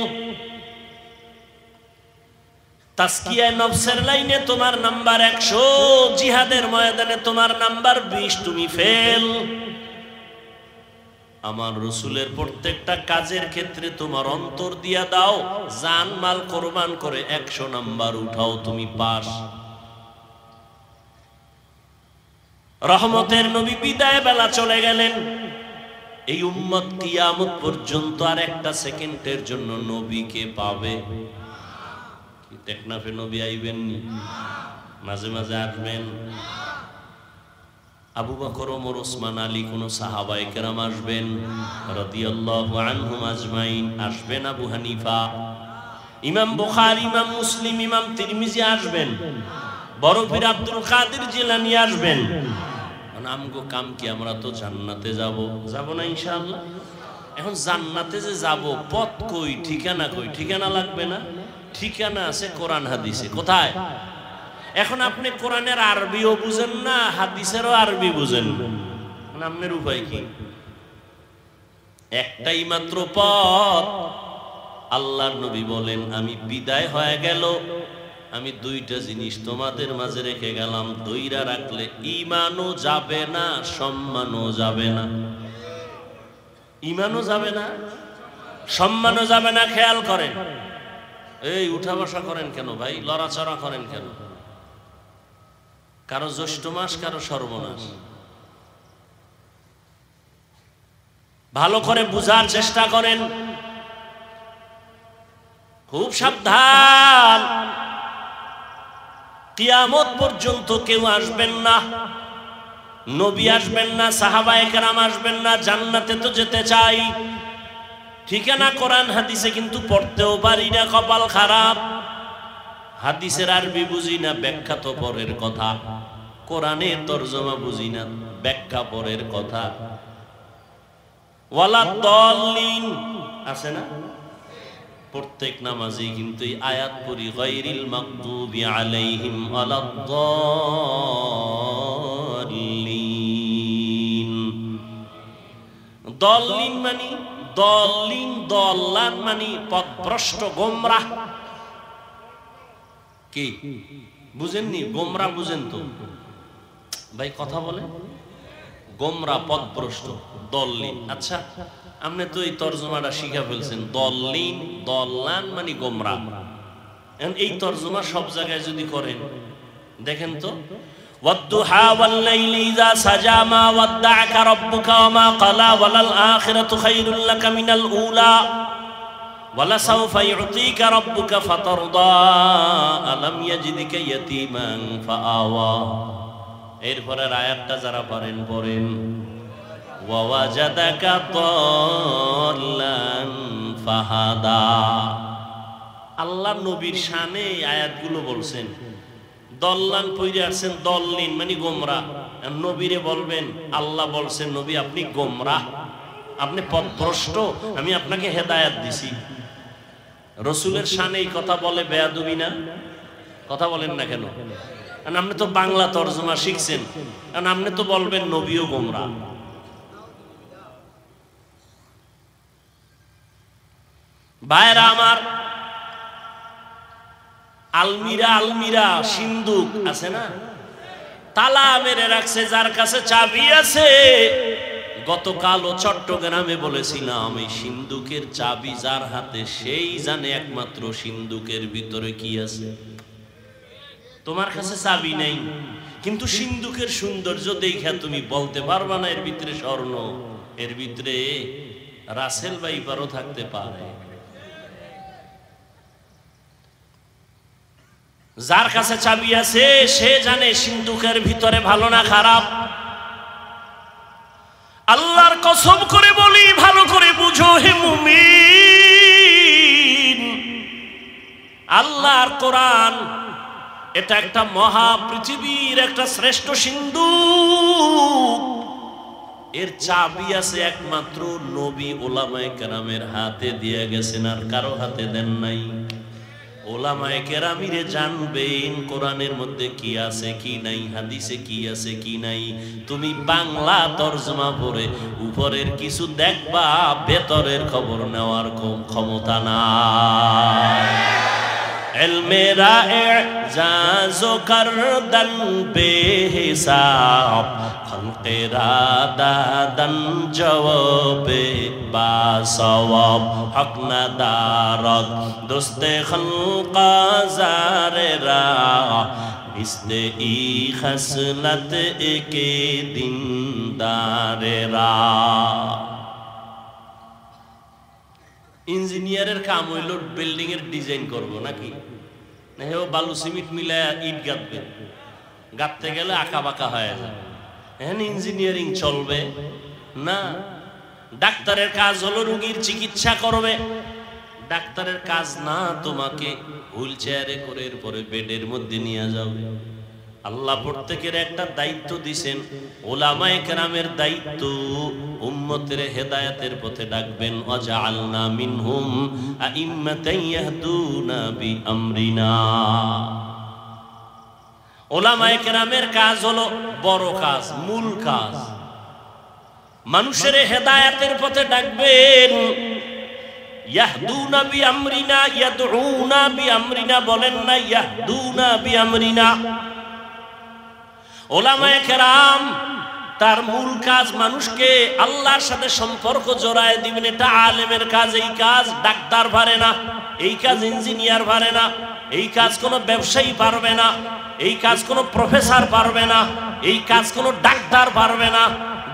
তাসকিয়ায়ে নফসের লাইনে তোমার নাম্বার 100, জিহাদের ময়দানে তোমার নাম্বার 20, তুমি ফেল। আমার রাসূলের প্রত্যেকটা কাজের ক্ষেত্রে তোমার অন্তর দিয়া দাও, জান মাল কোরবান করে 100 নাম্বার উঠাও, তুমি পাস। রহমতের নবী বিদায় বেলা চলে গেলেন। এই উম্মত কিয়ামত পর্যন্ত আর একটা সেকেন্ডের জন্য নবীকে পাবে কি? টেকনাফে নবী আইবেননি? মাঝে মাঝে আসবেন। আবু বকর, ওমর, ওসমান, আলী কোন সাহাবায়ে কেরাম আসবেন রাদিয়াল্লাহু আনহুম আজমাইন, আসবেন। আবু হানিফা, ইমাম বুখারী, ইমাম মুসলিম, ইমাম তিরমিজি আসবেন। বড় পীর আব্দুল কাদের জিলানী আসবেন। আমগো কাম কি? আমরা তো জান্নাতে যাব না ইনশাআল্লাহ। এখন জান্নাতে যে যাব, পথ কই, ঠিকানা কই? ঠিকানা লাগবে না? ঠিকানা আছে কোরআন হাদিসে। কোথায়? এখন আপনি কোরআনের আরবিও বুঝেন না, হাদিসেরও আরবি বুঝেন না, আপনার উপায় কি? একটাই মাত্র পথ। আল্লাহর নবী বলেন, আমি বিদায় হয়ে গেল, আমি দুইটা জিনিস তোমাদের মাঝে রেখে গেলাম, দইরা রাখলে ঈমানও যাবে না, সম্মানও যাবে না। ঈমানও যাবে না, সম্মানও যাবে না। খেয়াল করেন, এই উঠা বসা করেন কেন ভাই? লড়াচড়া করেন কেন? কারো জ্যৈষ্ঠ মাস, কারো সর্বনাশ। ভালো করে বুঝার চেষ্টা করেন, খুব সাবধান। কিয়ামত পর্যন্ত কেউ আসবেন না, নবী আসবেন না, সাহাবায়ে কেরাম আসবেন না। জান্নাতে তো যেতে চাই, ঠিকানা কোরআন হাদিসে কিন্তু পড়তেও পারি না, কপাল খারাপ। হাদিসের আরবি বুঝি না, ব্যাখ্যা তো পরের কথা। কোরআনের তরজমা বুঝি না, ব্যাখ্যা পরের কথা। ওয়ালা দাল্লিন আছে না? প্রত্যেক নামাজে কিন্তু এই আয়াত পড়ি, গায়রিল মাগদুবি আলাইহিম ওয়ালাদ-দাল্লিন। দাল্লিন মানে দল্লিন, দল্লান মানে পথভ্রষ্ট, গোমরাহ। কি বুঝেননি? গোমরাহ বুঝেন তো ভাই? কথা বলেন। গোমরাহ, পথভ্রষ্ট, দল্লিন। আচ্ছা, আপনি তো এই তরজমাটা শিখা ফেলছেন। দল্লিন, দল্লান মানে গোমরাহ। এখন এই তরজমা সব জায়গায় যদি করেন, দেখেন তো, ওয়াদ-দুহা ওয়াল-লাইলি ইযা সাজা মা ওয়াদ্দা'আকা রাব্বুকা ওয়া মা ক্বালা ওয়ালাল আখিরাতু খায়রুল লাকা মিনাল উলা ওয়ালা সাওফা ইউতিকা রাব্বুকা ফাতারদা আলাম ইয়াজিদিকা ইয়াতীমান ফাআওয়া। এরপরের আয়াতটা যারা পারেন পড়েন, ওয়া ওয়াজাদাকা দাল্লান ফাহাদা। আল্লাহ নবীর শানে আয়াতগুলো বলছেন। দল্লান পইরে আসছেন, দল্লিন মানে গোমরাহ। নবীরে বলবেন, আল্লাহ বলছেন, নবী আপনি গোমরাহ, আপনি পথভ্রষ্ট, আমি আপনাকে হেদায়েত দিছি। রসুলের শানে এই কথা বলে বেয়াদবি না? কথা বলেন না কেন? কারণ আপনি তো বাংলা তরজমা শিখছেন, কারণ আপনি তো বলবেন নবীও গোমরাহ। ভাইরা আমার, আলমিরা, আলমিরা সিন্দুক আছে না, তালা মেরে রাখছে, যার কাছে চাবি আছে। গতকালও চট্টগ্রামে বলেছিলাম, এই সিন্দুকের চাবি যার হাতে, সেই জানে একমাত্র সিন্দুকের ভিতরে কি আছে। তোমার কাছে চাবি নেই, কিন্তু সিন্দুকের সৌন্দর্য দেখে তুমি বলতে পারবা না এর ভিতরে স্বর্ণ, এর ভিতরে রাসেল ভাইপারও থাকতে পারে। যার কাছে চাবি আছে সে জানে সিন্দুকের ভিতরে ভালো না খারাপ। আল্লাহর কসম করে বলি, ভালো করে বুঝো হে মুমিন, আল্লাহর কোরআন এটা একটা মহা পৃথিবীর একটা শ্রেষ্ঠ সিন্ধুক। এর চাবি আছে একমাত্র নবী ওলামায়ে কেরামের হাতে দিয়ে গেছেন, আর কারো হাতে দেন নাই। ওলামায়ে কেরামিরে জানবেন কোরআনের মধ্যে কি আছে কি নাই, হাদিসে কি আছে কি নাই। তুমি বাংলা তরজমা পড়ে উপরের কিছু দেখবা, ভেতরের খবর নেওয়ার ক্ষমতা নাই। ইলমেরা ইজাজো করদন বেহিসাব, খলকেরা দাদন জওয়াবে বাসওয়াব, হক নাদারত দোস্তে খলকা জারেরা, ইস্তে ই খসলত একে দিনদারেরা। ইঞ্জিনিয়ারের কাম হইল বিল্ডিং এর ডিজাইন করবো নাকি, না হেও বালু সিমেন্ট মিলায় ইট গাঁথবে, গাঁথতে গেলে আঁকা বাঁকা হয়ে যায়, এখন ইঞ্জিনিয়ারিং চলবে না। ডাক্তারের কাজ হলো রোগীর চিকিৎসা করবে, ডাক্তারের কাজ না তোমাকে হুইল চেয়ারে করে এরপরে বেডের মধ্যে নিয়ে যাবে। আল্লাহ প্রত্যেকের একটা দায়িত্ব দিছেন, ওলামায়ে কেরামের দায়িত্ব উম্মতের হেদায়েতের পথে ডাকবেন। ওয়াজআলনা মিনহুম আইম্মাতান ইয়াহদুনা বিআমরিনা। ওলামায়ে কেরামের কাজ হলো বড় কাজ, মূল কাজ, মানুষের হেদায়েতের পথে ডাকবেন। ইয়াহদুনা বিআমরিনা, ইয়াদউনা বিআমরিনা বলেন না, ইয়াহদুনা বিআমরিনা। ওলামায়ে কেরাম তার মূল কাজ মানুষকে আল্লাহর সাথে সম্পর্ক জড়ায় দিবেন, এটা আলেমের কাজ। এই কাজ ডাক্তার পারে না, এই কাজ ইঞ্জিনিয়ার পারে না, এই কাজ কোনো ব্যবসায়ী পারবে না, এই কাজ কোনো প্রফেসর পারবে না, এই কাজ কোনো ডাক্তার পারবে না।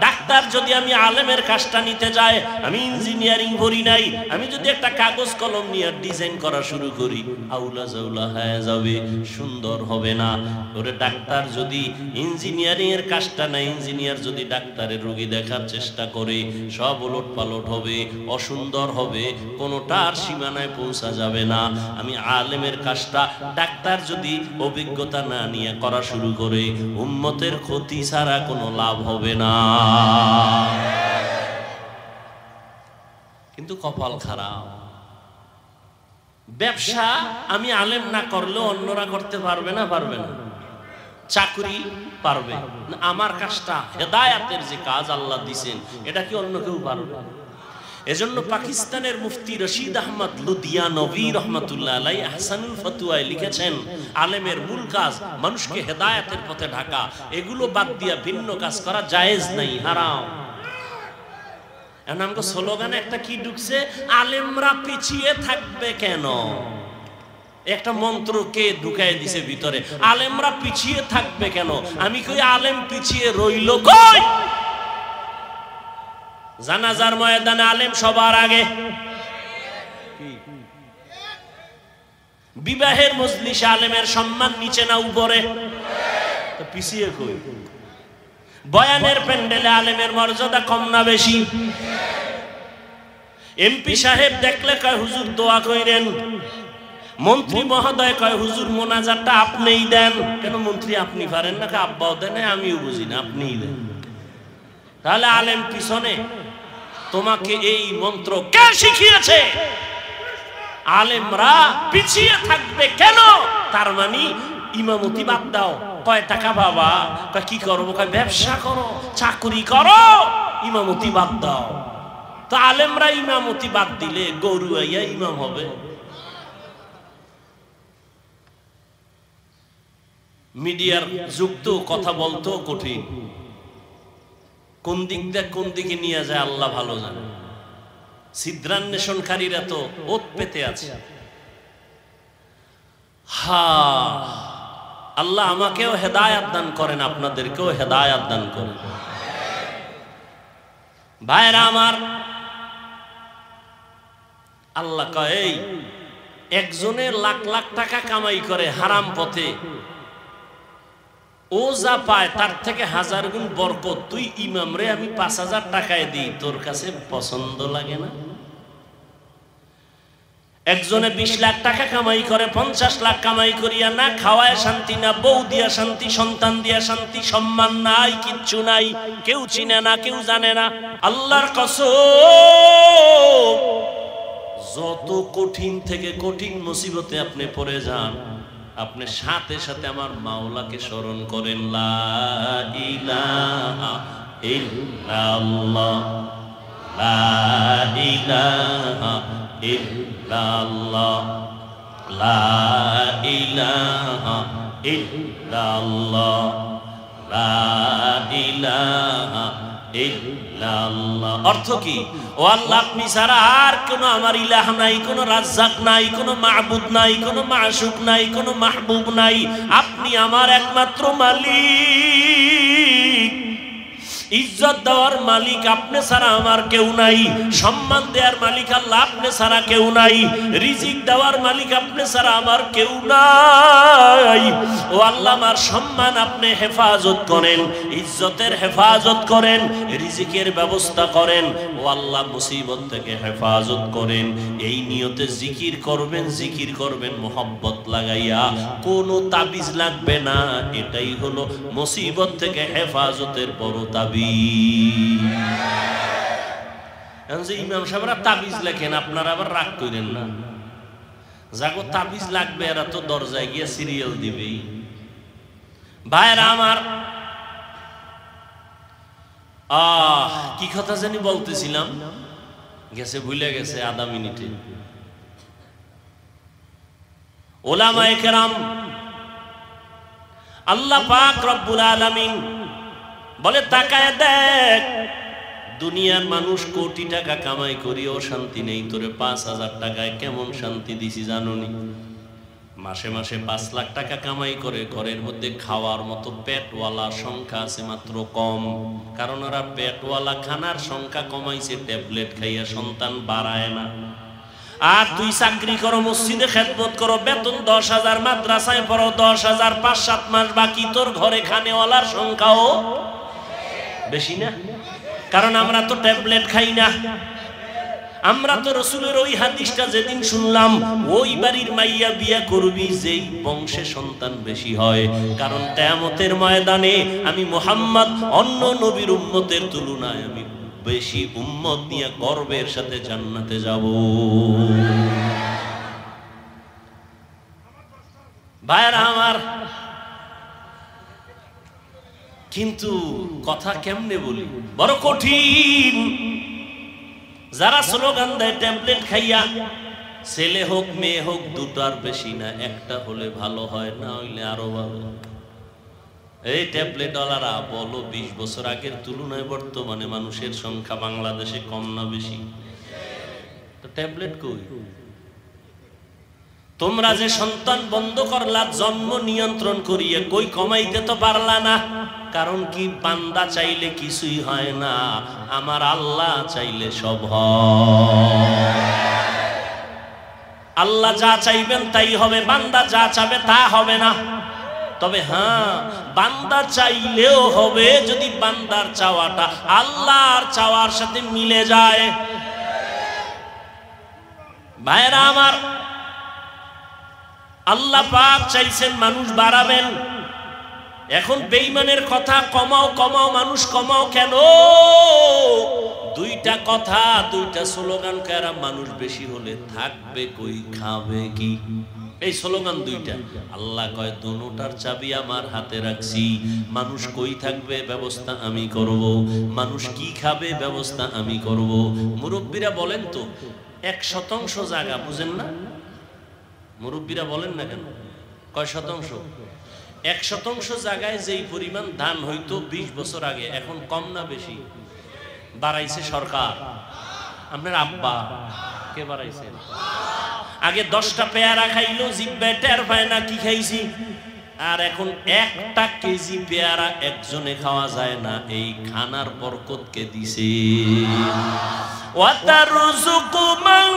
ডাক্তার যদি আমি আলেমের কাজটা নিতে যাই, আমি ইঞ্জিনিয়ারিং পড়ি নাই, আমি যদি একটা কাগজ কলম নিয়ে ডিজাইন করা শুরু করি, আউলা জাউলা হয়ে যাবে, সুন্দর হবে না। ওরে ডাক্তার যদি ইঞ্জিনিয়ারিং এর কাজটা না, ইঞ্জিনিয়ার যদি ডাক্তারের রোগী দেখার চেষ্টা করে, সব ওলট পালট হবে, অসুন্দর হবে, কোনোটার সীমানায় পৌঁছা যাবে না। আমি আলেমের কাজটা ডাক্তার যদি অভিজ্ঞতা না নিয়ে করা শুরু করে, উম্মতের ক্ষতি ছাড়া কোনো লাভ হবে না। কিন্তু কপাল খারাপ, ব্যবসা আমি আলেম না করলেও অন্যরা করতে পারবে না, পারবে না। চাকরি পারবে না, আমার কাজটা হেদায়েতের যে কাজ আল্লাহ দিছেন, এটা কি অন্য কেউ পারবে? এজন্য পাকিস্তানের মুফতি রশিদ আহমদ লুধিয়ানভি রহমাতুল্লাহ আলাইহি আহসানুল ফতোয়ায় লিখেছেন, আলেমের মূল কাজ মানুষকে হেদায়েতের পথে ঢাকা, এগুলো বাদ দিয়া ভিন্ন কাজ করা জায়েজ নাই, হারাম। এখন আমাকে স্লোগানে একটা কি ঢুকছে, আলেমরা পিছিয়ে থাকবে কেন? একটা মন্ত্র কে ঢুকাই দিছে ভিতরে, আলেমরা পিছিয়ে থাকবে কেন? আমি কই আলেম পিছিয়ে রইল কই? জানাজার ময়দানে আলেম সবার আগে, বিবাহের মজলিসে আলেমের সম্মান নিচে না উপরে, তো পিছিয়ে কই? বয়ানের প্যান্ডেলে আলেমের মর্যাদা কম না বেশি? এমপি সাহেব দেখলে কয় হুজুর দোয়া কইরেন, মন্ত্রী মহোদয় কয় হুজুর মোনাজাতটা আপনিই দেন। কেন মন্ত্রী আপনি পারেন না? আব্বাও দেন, আমিও বুঝি না, আপনিই দেন। তাহলে আলেম পিছনে? তোমাকে এই মন্ত্র কে শিখিয়েছে? আলেমরা পিছিয়ে থাকবে কেন? তার মানে ইমামতি বাদ দাও। কয় টাকা বাবা? কয় কি করবো? কয় ব্যবসা করো, চাকরি করো, ইমামতি বাদ দাও। তো আলেমরা ইমামতি বাদ দিলে গরু আইয়া ইমাম হবে? মিডিয়ার যুগ তো, কথা বলতো কঠিন, কোন দিক দিয়ে কোন দিকে নিয়ে যায় আল্লাহ ভালো জানে। ছিদ্রান্বেষণকারীরা তো ওত পেতে আছে। আল্লাহ আমাকেও হেদায়েত দান করেন, আপনাদেরকেও হেদায়েত দান করেন। ভাইরা আমার, আল্লাহ কয় এই একজনের লাখ লাখ টাকা কামাই করে হারাম পথে, ও যা পায় তার থেকে 1000 গুণ বরকত। তুই ইমাম রে আমি 5000 টাকায় দিই, তোর কাছে পছন্দ লাগে না? একজনে 20 লাখ টাকা কামাই করে, 50 লাখ কামাই করিয়া না খাওয়ায় শান্তি, না বউ দিয়া শান্তি, সন্তান দিয়া শান্তি, সম্মান নাই, কিচ্ছু নাই, কেউ চিনে না, কেউ জানে না। আল্লাহর কসম, যত কঠিন থেকে কঠিন মুসিবতে আপনি পড়ে যান, আপনি সাথে সাথে আমার মাওলাকে স্মরণ করেন, লা ইলাহা ইল্লাল্লাহ, লা ইলাহা ইল্লাল্লাহ, লা ইলাহা ইল্লাল্লাহ, লা ইলাহা ইল্লাল্লাহ। অর্থ কি? ও আল্লাহ, আপনি ছাড়া আর কোনো আমার ইলাহ নাই, কোনো রাজ্জাক নাই, কোনো মাহবুদ নাই, কোনো মাশুক নাই, কোনো মাহবুব নাই। আপনি আমার একমাত্র মালিক। ইজ্জত দেওয়ার মালিক আপনি ছাড়া আমার কেউ নাই। সম্মান দেওয়ার মালিক আল্লাহ, আপনি ছাড়া কেউ নাই। রিজিক দেওয়ার মালিক আপনি ছাড়া আমার কেউ নাই। ও আল্লাহ, আমার সম্মান আপনি হেফাজত করেন, ইজ্জতের হেফাজত করেন, রিজিকের ব্যবস্থা করেন। ও আল্লাহ, মুসিবত থেকে হেফাজত করেন। এই নিয়তে জিকির করবেন, জিকির করবেন মোহাব্বত লাগাইয়া, কোনো তাবিজ লাগবে না। এটাই হলো মুসিবত থেকে হেফাজতের বড় তাবিজ। ইমাম সাহেবরা তাবিজ লেখেন, আপনারা আবার রাগ করেন না। যাগো তাবিজ লাগবে এরা তো দরজায় গিয়ে সিরিয়াল দিবেই। ভাইরা আমার, কি কথা জানি বলতেছিলাম, গেছে, ভুলে গেছে আধা মিনিটে। ওলামায়ে কেরাম, আল্লাহ পাক রব্বুল আলামিন বলে, তাকায় দেখ, দুনিয়ার মানুষ কোটি টাকা কামাই করিও শান্তি নেই, তোরে ৫,০০০ টাকায় কেমন শান্তি দিছি জানোনি? মাসে মাসে ৫ লাখ টাকা কামাই করে, ঘরের মধ্যে খাওয়ার মতো পেটওয়ালা সংখ্যা আছে মাত্র কম। কারণ ওরা পেটওয়ালা খানার সংখ্যা কমাইছে, ট্যাবলেট খাইয়া সন্তান বাড়ায় না। আর তুই চাকরি করো, মসজিদে খেদমত করো, বেতন ১০,০০০, মাদ্রাসায় পড়ো ১০,০০০, ৫-৭ মাস বাকি, তোর ঘরে খানেওয়ালার সংখ্যাও বেশি না। কারণ আমরা তো ট্যাবলেট খাই না। আমরা তো রসুলের ওই হাদিসটা যেদিন শুনলাম, ওই বাড়ির মাইয়া বিয়া করবি যেই বংশে সন্তান বেশি হয়। কারণ কিয়ামতের ময়দানে আমি মুহাম্মদ অন্য নবীর উম্মতের তুলনায় আমি বেশি উম্মত নিয়ে গর্বের সাথে জান্নাতে যাব। ভাইরা আমার, কিন্তু কথা কেমনে বলি, বড় কঠিন। যারা স্লোগান দেয় ট্যাবলেট খাইয়া, ছেলে হোক মেয়ে হোক দুটার বেশি না, একটা হলে ভালো হয়, না হইলে আরো ভালো। এই ট্যাবলেট ওয়ালারা বলো, ২০ বছর আগের তুলনায় বর্তমানে মানুষের সংখ্যা বাংলাদেশে কম না বেশি? তো ট্যাবলেট কই? তোমরা যে সন্তান বন্ধ করলা জন্ম নিয়ন্ত্রণ করিয়ে, কই কমাইতে তো পারলা না। কারণ কি? বান্দা চাইলে কিছুই হয় না, আমার আল্লাহ চাইলে সব হয়। আল্লাহ যা চাইবেন তাই হবে, বান্দা যা চাবে তা হবে না। তবে হ্যাঁ, বান্দা চাইলেও হবে যদি বান্দার চাওয়াটা আল্লাহর চাওয়ার সাথে মিলে যায়। ভাইরা আমার, আল্লাহ পাক চাইছেন মানুষ বাড়াবেন। এখন বেঈমানের কথা, কমাও কমাও, মানুষ কমাও কেন? দুইটা কথা, দুইটা স্লোগান, কারা মানুষ বেশি হলে থাকবে কই, খাবে কি? এই স্লোগান দুইটা। আল্লাহ কয়, দুটার চাবি আমার হাতে রাখছি। মানুষ কই থাকবে ব্যবস্থা আমি করব, মানুষ কি খাবে ব্যবস্থা আমি করব। মুরব্বীরা বলেন তো, ১% জায়গা বুঝেন না? মুরব্বীরা বলেন না কেন? কয় শতাংশ? ১% জায়গায় যেই পরিমাণ ধান হইতো ২০ বছর আগে, এখন কম না বেশি? বাড়াইছে সরকার। আপনার আব্বা কে বাড়াইছে? আগে 10টা পেয়ারা খাইলো, জিব্বায় টের পায় না কি খাইছি। আর এখন 1টা কেজি পেয়ারা একজনে খাওয়া যায় না। এই খানার বরকত কে দিছে? ওয়াতারযুকু মান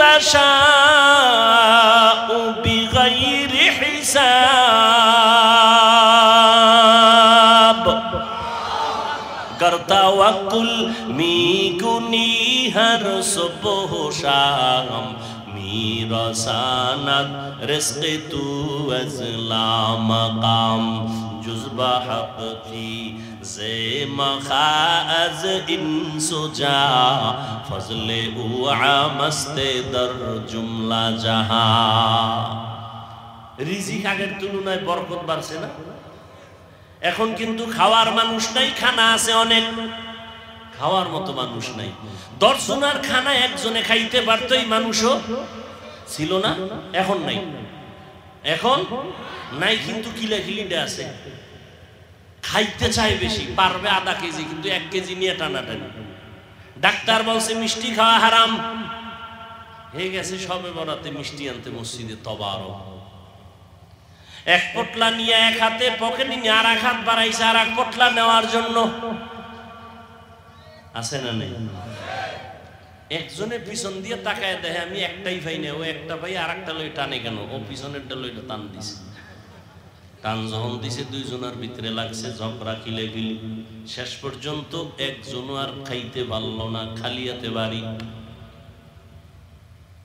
তাশাউ বিগাইরি হিসাব। করতাওয়াক্কুল মিগুনি হর সুবহ শাম, মিরাসানাত রিজকি তু আজলা মাকাম। জুজবা হকতি জে মখাজ ইনসুজা, ফজলে উআ মস্তে দর জুমলা জাহা। রিজিক আগের তুলনায় বরকত বাড়ছে না? এখন কিন্তু খাওয়ার মানুষ নাই, খানা আছে অনেক, খাওয়ার মতো মানুষ নাই। 10 জনের খানা একজনে খাইতে পারত, এই মানুষও ছিল না। এখন নাই, এখন নাই, কিন্তু কিলাখিলিটা আছে। খাইতে চায় বেশি, পারবে আধা কেজি, কিন্তু 1 কেজি নিয়ে টানাটানি। ডাক্তার বলছে মিষ্টি খাওয়া হারাম, হয়ে গেছে সবে বরাতে মিষ্টি আনতে মসজিদে তবারক। 1 পটলা নিয়ে 1 হাতে পকেটে নিয়ে আর 1 হাত বাড়াইছে আর 1 পটলা নেওয়ার জন্য। আছে না নেই? একজনের পিছন দিয়ে তাকায় দেখে আমি একটাই পাই না, ও একটা পাই আর একটা লই টানে কেন, ও পিছনেরটা লইটা টান দিছে। টান যখন দিছে 2 জনের ভিতরে লাগছে ঝগড়া কিলেবিলি। শেষ পর্যন্ত একজনও আর খাইতে পারল না, খালি হাতে বাড়ি।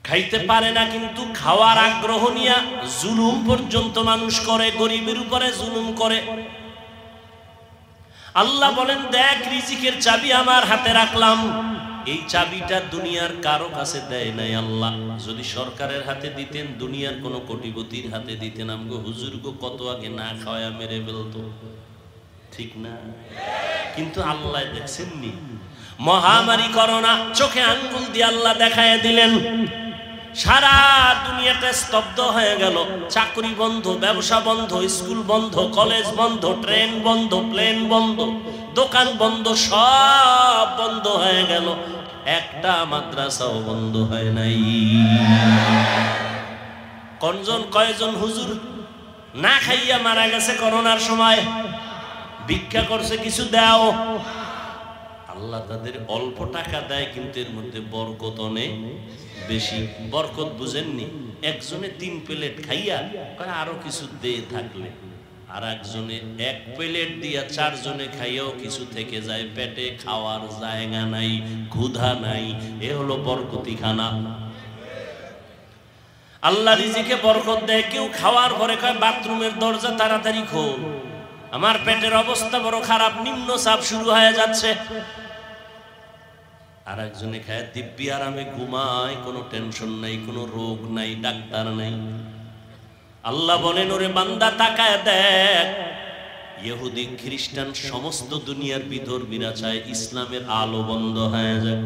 খাইতে পারে না কিন্তু খাওয়ার আগ্রহ নিয়া জুলুম পর্যন্ত মানুষ করে, গরিবের উপরে জুলুম করে। আল্লাহ বলেন দেখ রিজিকের চাবি আমার হাতে রাখলাম, এই চাবিটা দুনিয়ার কারো কাছে দেয় নাই আল্লাহ। যদি সরকারের হাতে দিতেন, দুনিয়ার কোন কোটিপতির হাতে দিতেন, আমগো হুজুর গো কত আগে না খাওয়া মেরে ফেলতো, ঠিক না? কিন্তু আল্লাহ দেখছেন নি, মহামারী করোনা চোখে আঙ্গুল দিয়ে আল্লাহ দেখায় দিলেন, সারা দুনিয়াটা স্তব্ধ হয়ে গেল। চাকরি বন্ধ, ব্যবসা বন্ধ, স্কুল বন্ধ, কলেজ বন্ধ, ট্রেন বন্ধ, প্লেন বন্ধ, দোকান বন্ধ, সব বন্ধ হয়ে গেল। একটা মাদ্রাসাও বন্ধ হয় নাই। কয়জন হুজুর না খাইয়া মারা গেছে করোনার সময়, ভিক্ষা করছে কিছু দাও। আল্লাহ তাদের অল্প টাকা দেয়, কিন্তু এর মধ্যে বরকত অনেক বেশি। বরকত বুঝেননি? একজনে 3 প্লেট খাইয়া আরো কিছু দে থাকলে, আর একজনে 1 প্লেট দিয়া 4 জনে খাইয়াও কিছু থেকে যায়, পেটে খাওয়ার জায়গা নাই, ক্ষুধা নাই। এ হলো বরকতি খানা। আল্লাহ রিজিকে বরকত দেয়। কেউ খাওয়ার পরে কয় বাথরুমের দরজা তাড়াতাড়ি খোল, আমার পেটের অবস্থা বড় খারাপ, নিম্ন চাপ শুরু হয়ে যাচ্ছে। আর একজনে খায় দিব্যি আরামে ঘুমায়, কোনো টেনশন নাই, কোনো রোগ নাই, ডাক্তার নাই। আল্লাহ বলেন ওরে বান্দা তাকায় দেখ, ইহুদি খ্রিস্টান সমস্ত দুনিয়ার বিধর্মীরা চায় ইসলামের আলো বন্ধ হয়ে যায়।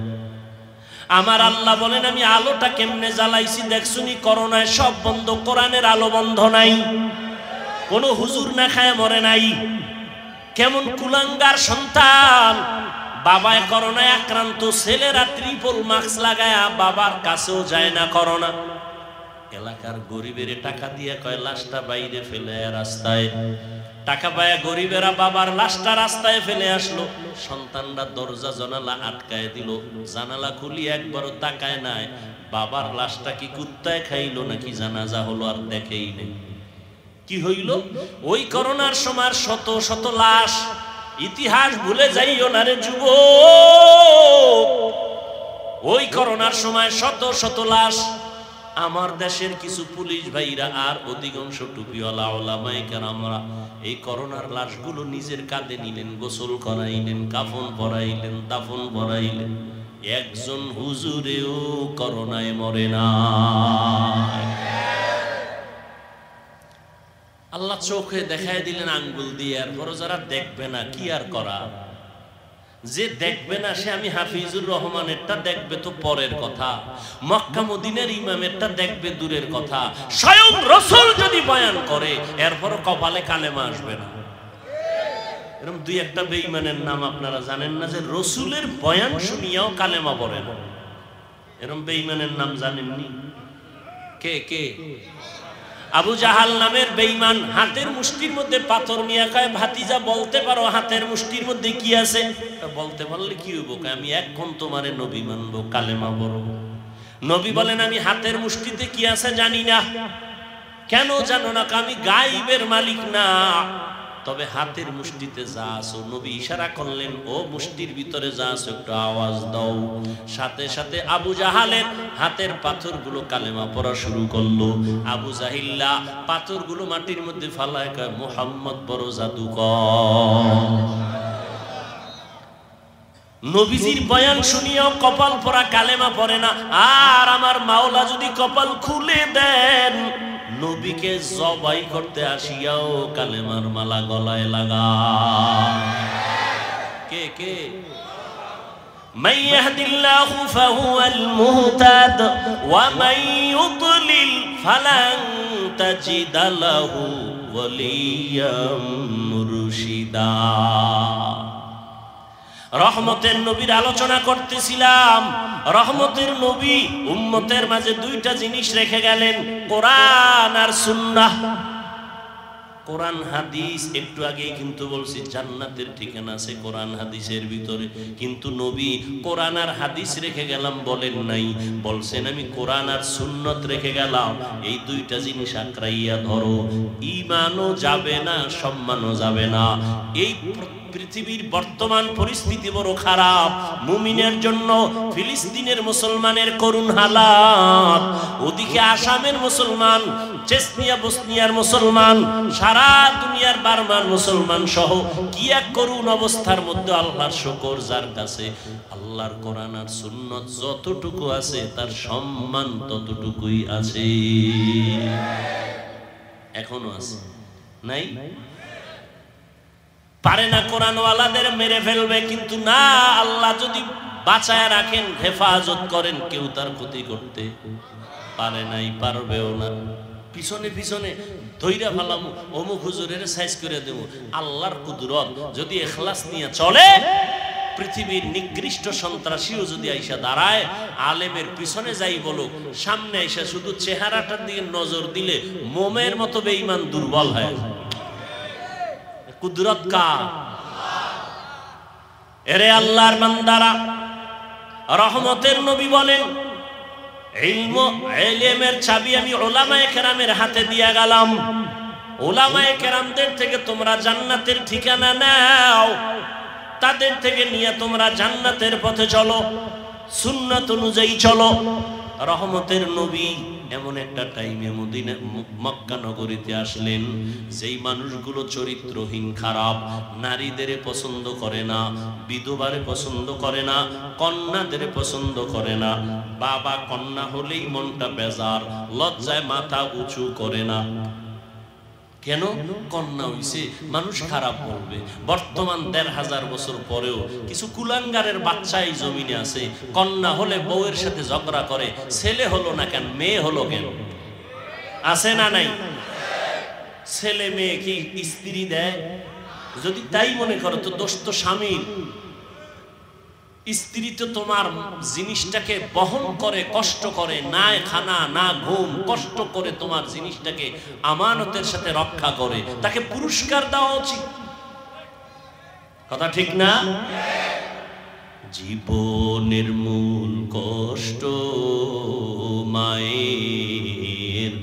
আমার আল্লাহ বলেন আমি আলোটা কেমনে জ্বালাইছি দেখছুনি? করোনায় সব বন্ধ, কোরআনের আলো বন্ধ নাই, কোন হুজুর না খায় মরে নাই। কেমন কুলাঙ্গার সন্তান, বাবায় করোনায় আক্রান্ত, ছেলেরা ট্রিপল মাস্ক লাগায়া বাবার কাছেও যায় না করোনা। এলাকার গরিবের টাকা দিয়ে কয় লাশটা বাইরে ফেলে রাস্তায়, টাকা পায় গরিবেরা বাবার লাশটা রাস্তায় ফেলে আসলো। সন্তানরা দরজা জানালা আটকায় দিল, জানালা খুলি একবারও তাকায় নাই বাবার লাশটা কি কুত্তায় খাইলো নাকি জানাজা হলো, আর দেখেই নেই। কি হইল? ওই করোনার সময় শত শত লাশ। ইতিহাস ভুলে যাইও না রে যুবক, ওই করোনার সময় শত শত লাশ। আমার দেশের কিছু পুলিশ ভাইরা আর অধিকাংশ টুপিওয়ালা ওলামায়ে কেরামরা এই করোনার লাশগুলো নিজের কাঁধে নিলেন, গোসল করাইলেন, কাফন পরাইলেন, দাফন পরাইলেন। একজন হুজুরেও করোনায় মরে না। আল্লাহ চোখে দেখায় দিলেন আঙ্গুল দিয়ে। আর বড় যারা দেখবে না কি আর করা, যে দেখবে না সে আমি হাফিজুর রহমানেরটা দেখবে তো পরের কথা, মক্কা মদিনার ইমামেরটা দেখবে দূরের কথা। স্বয়ং রাসূল যদি বয়ান করে এরপরও কপালে কালেমা আসবে না। এরকম 2-1টা বেঈমানের নাম আপনারা জানেন না, যে রাসূলের বয়ান শুনিয়াও কালেমা পড়ে না। এরকম বেঈমানের নাম জানেননি? কে কে? আবু জাহাল নামের বেঈমান হাতের মুষ্টির মধ্যে পাথর নিয়ে কয় ভাতিজা বলতে পারো হাতের মুষ্টির মধ্যে কি আছে? বলতে পারলে কি হইব? আমি এখন তোমারে নবী মানবো, কালেমা পড়বো। নবী বলেন আমি হাতের মুষ্টিতে কি আছে জানি না। কেন জানো না? আমি গায়েবের মালিক না, তবে হাতের মুষ্টিতে যা আছো, নবী ইশারা করলেন ও মুষ্টির ভিতরে যা আছো একটু আওয়াজ দাও। সাথে সাথে আবু জাহালের হাতের পাথরগুলো কালেমা পড়া শুরু করলো। আবু জাহিল্লা পাথরগুলো মাটির মধ্যে ফালায় কয় মুহাম্মদ বড় জাদুকর। নবীজির বয়ান শুনিয়াও কপাল পরা কালেমা পড়ে না। আর আমার মাওলা যদি কপাল খুলে দেন, নবীকে জবাই করতে আসিয়াও কালেমার মালা গলায় লাগা। কে কে? মান ইয়াহদিল্লাহু ফাহুয়াল মুহতাদ ওয়া মান ইউদ্লিল ফালান তাজিদা লাহু ওয়ালিয়াম মুরশিদা। রহমতের নবীর আলোচনা করতেছিলাম। রহমতের নবী উম্মতের মাঝে দুইটা জিনিস রেখে গেলেন, কোরআন আর সুন্নাহ। কোরআন হাদিস একটু আগে কিন্তু বলছি জান্নাতের ঠিকানা আছে কোরআন হাদিসের ভিতরে, কিন্তু নবী কোরআন আর হাদিস রেখে গেলাম বলেন নাই, বলছেন আমি কোরআন আর সুন্নত রেখে গেলাম। এই দুইটা জিনিস আঁকড়াইয়া ধরো, ঈমানও যাবে না, সম্মানও যাবে না। এই পৃথিবীর বর্তমান পরিস্থিতি বড় খারাপ। মুমিনের জন্য ফিলিস্তিনের মুসলমানের করুণ হালাত, ওদিকে আসামের মুসলমান, চেচনিয়া বসনিয়ার মুসলমান, সারা দুনিয়ার বার্মার মুসলমান সহ কি এক করুণ অবস্থার মধ্যে। আল্লাহর শুকর যার কাছে আল্লাহর কোরআন আর সুন্নত যতটুকু আছে তার সম্মান ততটুকুই আছে, এখনো আছে। নাই পারে না কোরআনওয়ালাদের মেরে ফেলবে, কিন্তু না, আল্লাহ যদি বাঁচায় রাখেন, হেফাজত করেন, কেউ তার ক্ষতি করতে পারে নাই, পারবেও না। পিছনে পিছনে ধৈরা ফেলাম, অমুক হুজুরের সাইজ করে দেব। আল্লাহর কুদরত যদি ইখলাস নিয়ে চলে, পৃথিবীর নিকৃষ্ট সন্ত্রাসীও যদি আইসা দাঁড়ায়, আলেমের পিছনে যাই বলুক, সামনে এসে শুধু চেহারাটার দিকে নজর দিলে মোমের মতো বেঈমান দুর্বল হয়। কুদরত কার? এরে আল্লাহর বান্দারা, রহমতের নবী বলেন ইলমের চাবি আমি উলামায়ে কেরামের হাতে দিয়া গেলাম। উলামায়ে কেরামদের থেকে তোমরা জান্নাতের ঠিকানা নাও, তাদের থেকে নিয়ে তোমরা জান্নাতের পথে চলো, সুন্নাত অনুযায়ী চলো। রহমতের নবী এমন একটা টাইমে মদিনা মক্কা নগরীতে আসলেন, যেই মানুষগুলো চরিত্রহীন, খারাপ, নারীদের পছন্দ করে না, বিধবারে পছন্দ করে না, কন্যাদের পছন্দ করে না, বাবা কন্যা হলেই মনটা বেজার, লজ্জায় মাথা উঁচু করে না। কেন? কন্যা হইছে, মানুষ খারাপ বলবে। বর্তমান ১৫০০ বছর পরেও কিছু কুলাঙ্গারের বাচ্চা এই জমিনে আছে, কন্যা হলে বউয়ের সাথে ঝগড়া করে, ছেলে হলো না কেন, মেয়ে হলো কেন? আছে না নাই? ছেলে মেয়ে কি স্ত্রী দেয়? যদি তাই মনে করো তো দোষ তো স্বামীর। স্ত্রী তো তোমার জিনিসটাকে বহন করে, কষ্ট করে, না খানা না ঘুম, কষ্ট করে তোমার জিনিসটাকে আমানতের সাথে রক্ষা করে, তাকে পুরস্কার দেওয়া উচিত। কথা ঠিক না? জীবনের মূল কষ্ট মায়ের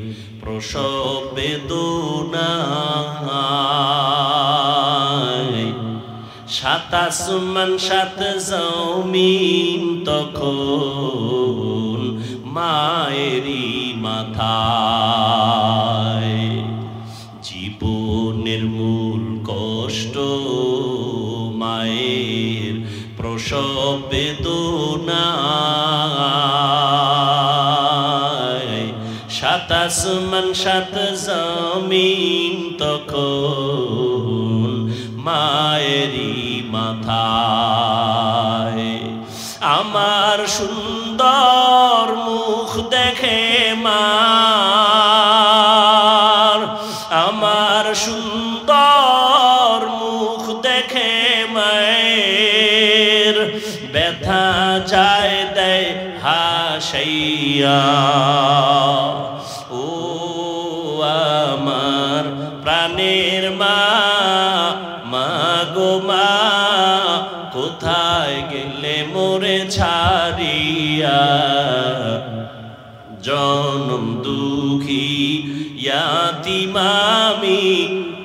প্রসব বেদনা, সাত আসমান সাত জমিন তখন মায়েরই মাথায়। জীবনের মূল কষ্ট মায়ের প্রসব বেদনা, সাত আসমান সাত জমিন তখন মায়েরই মাথায়। আমার সুন্দর মুখ দেখে মার, আমার সুন্দর মুখ দেখে মায়ের ব্যথা যায় দেয় হাসাইয়া। ও আমার প্রাণের মা, মা গো মা, কোথায় গেলে মোরে ছাড়িয়া? জনম দুঃখী ইয়াতিম আমি,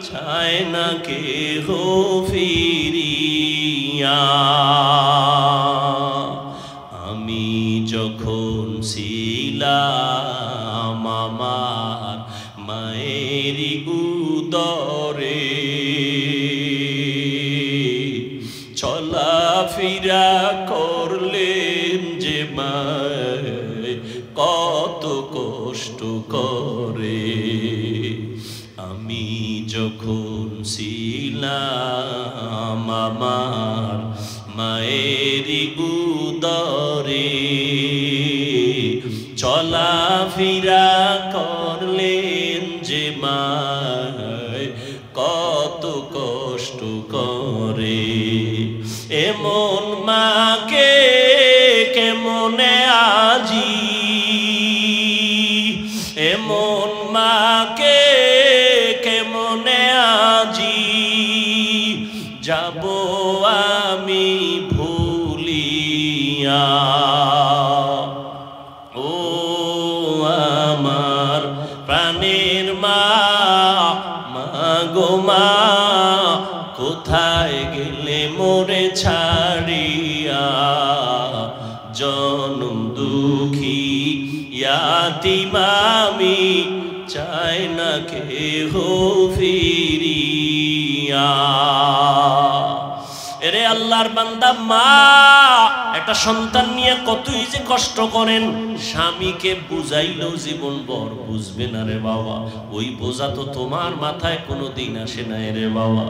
চায় না কেহ ফিরিয়া। আমি যখন ছিলাম আমার মায়েরই উদরে, চলাফেরা করলেন যে মায় কত কষ্ট করে। আমি যখন ছিলাম আমার মায়েরই উদরে, চলাফেরা করলেন যে মায় কত কষ্ট করে। এমন মাকে কেমনে আজি, এমন মাকে কেমনে আজি যাব আমি ভুলিয়া। ও আমার প্রাণের মা, মা গো মা, কোথায় গেলে মোরে ছাড়িয়া। জনম দুঃখী ইয়াতীম আমি, চাই না কেহ ফিরিয়া। এরে আল্লাহর বান্দা, মা একটা সন্তান নিয়ে কতই যে কষ্ট করেন, স্বামীকে বুঝাইলেও জীবন ভর বুঝবে না রে বাবা। ওই বোঝা তো তোমার মাথায় কোনো দিন আসে না রে বাবা।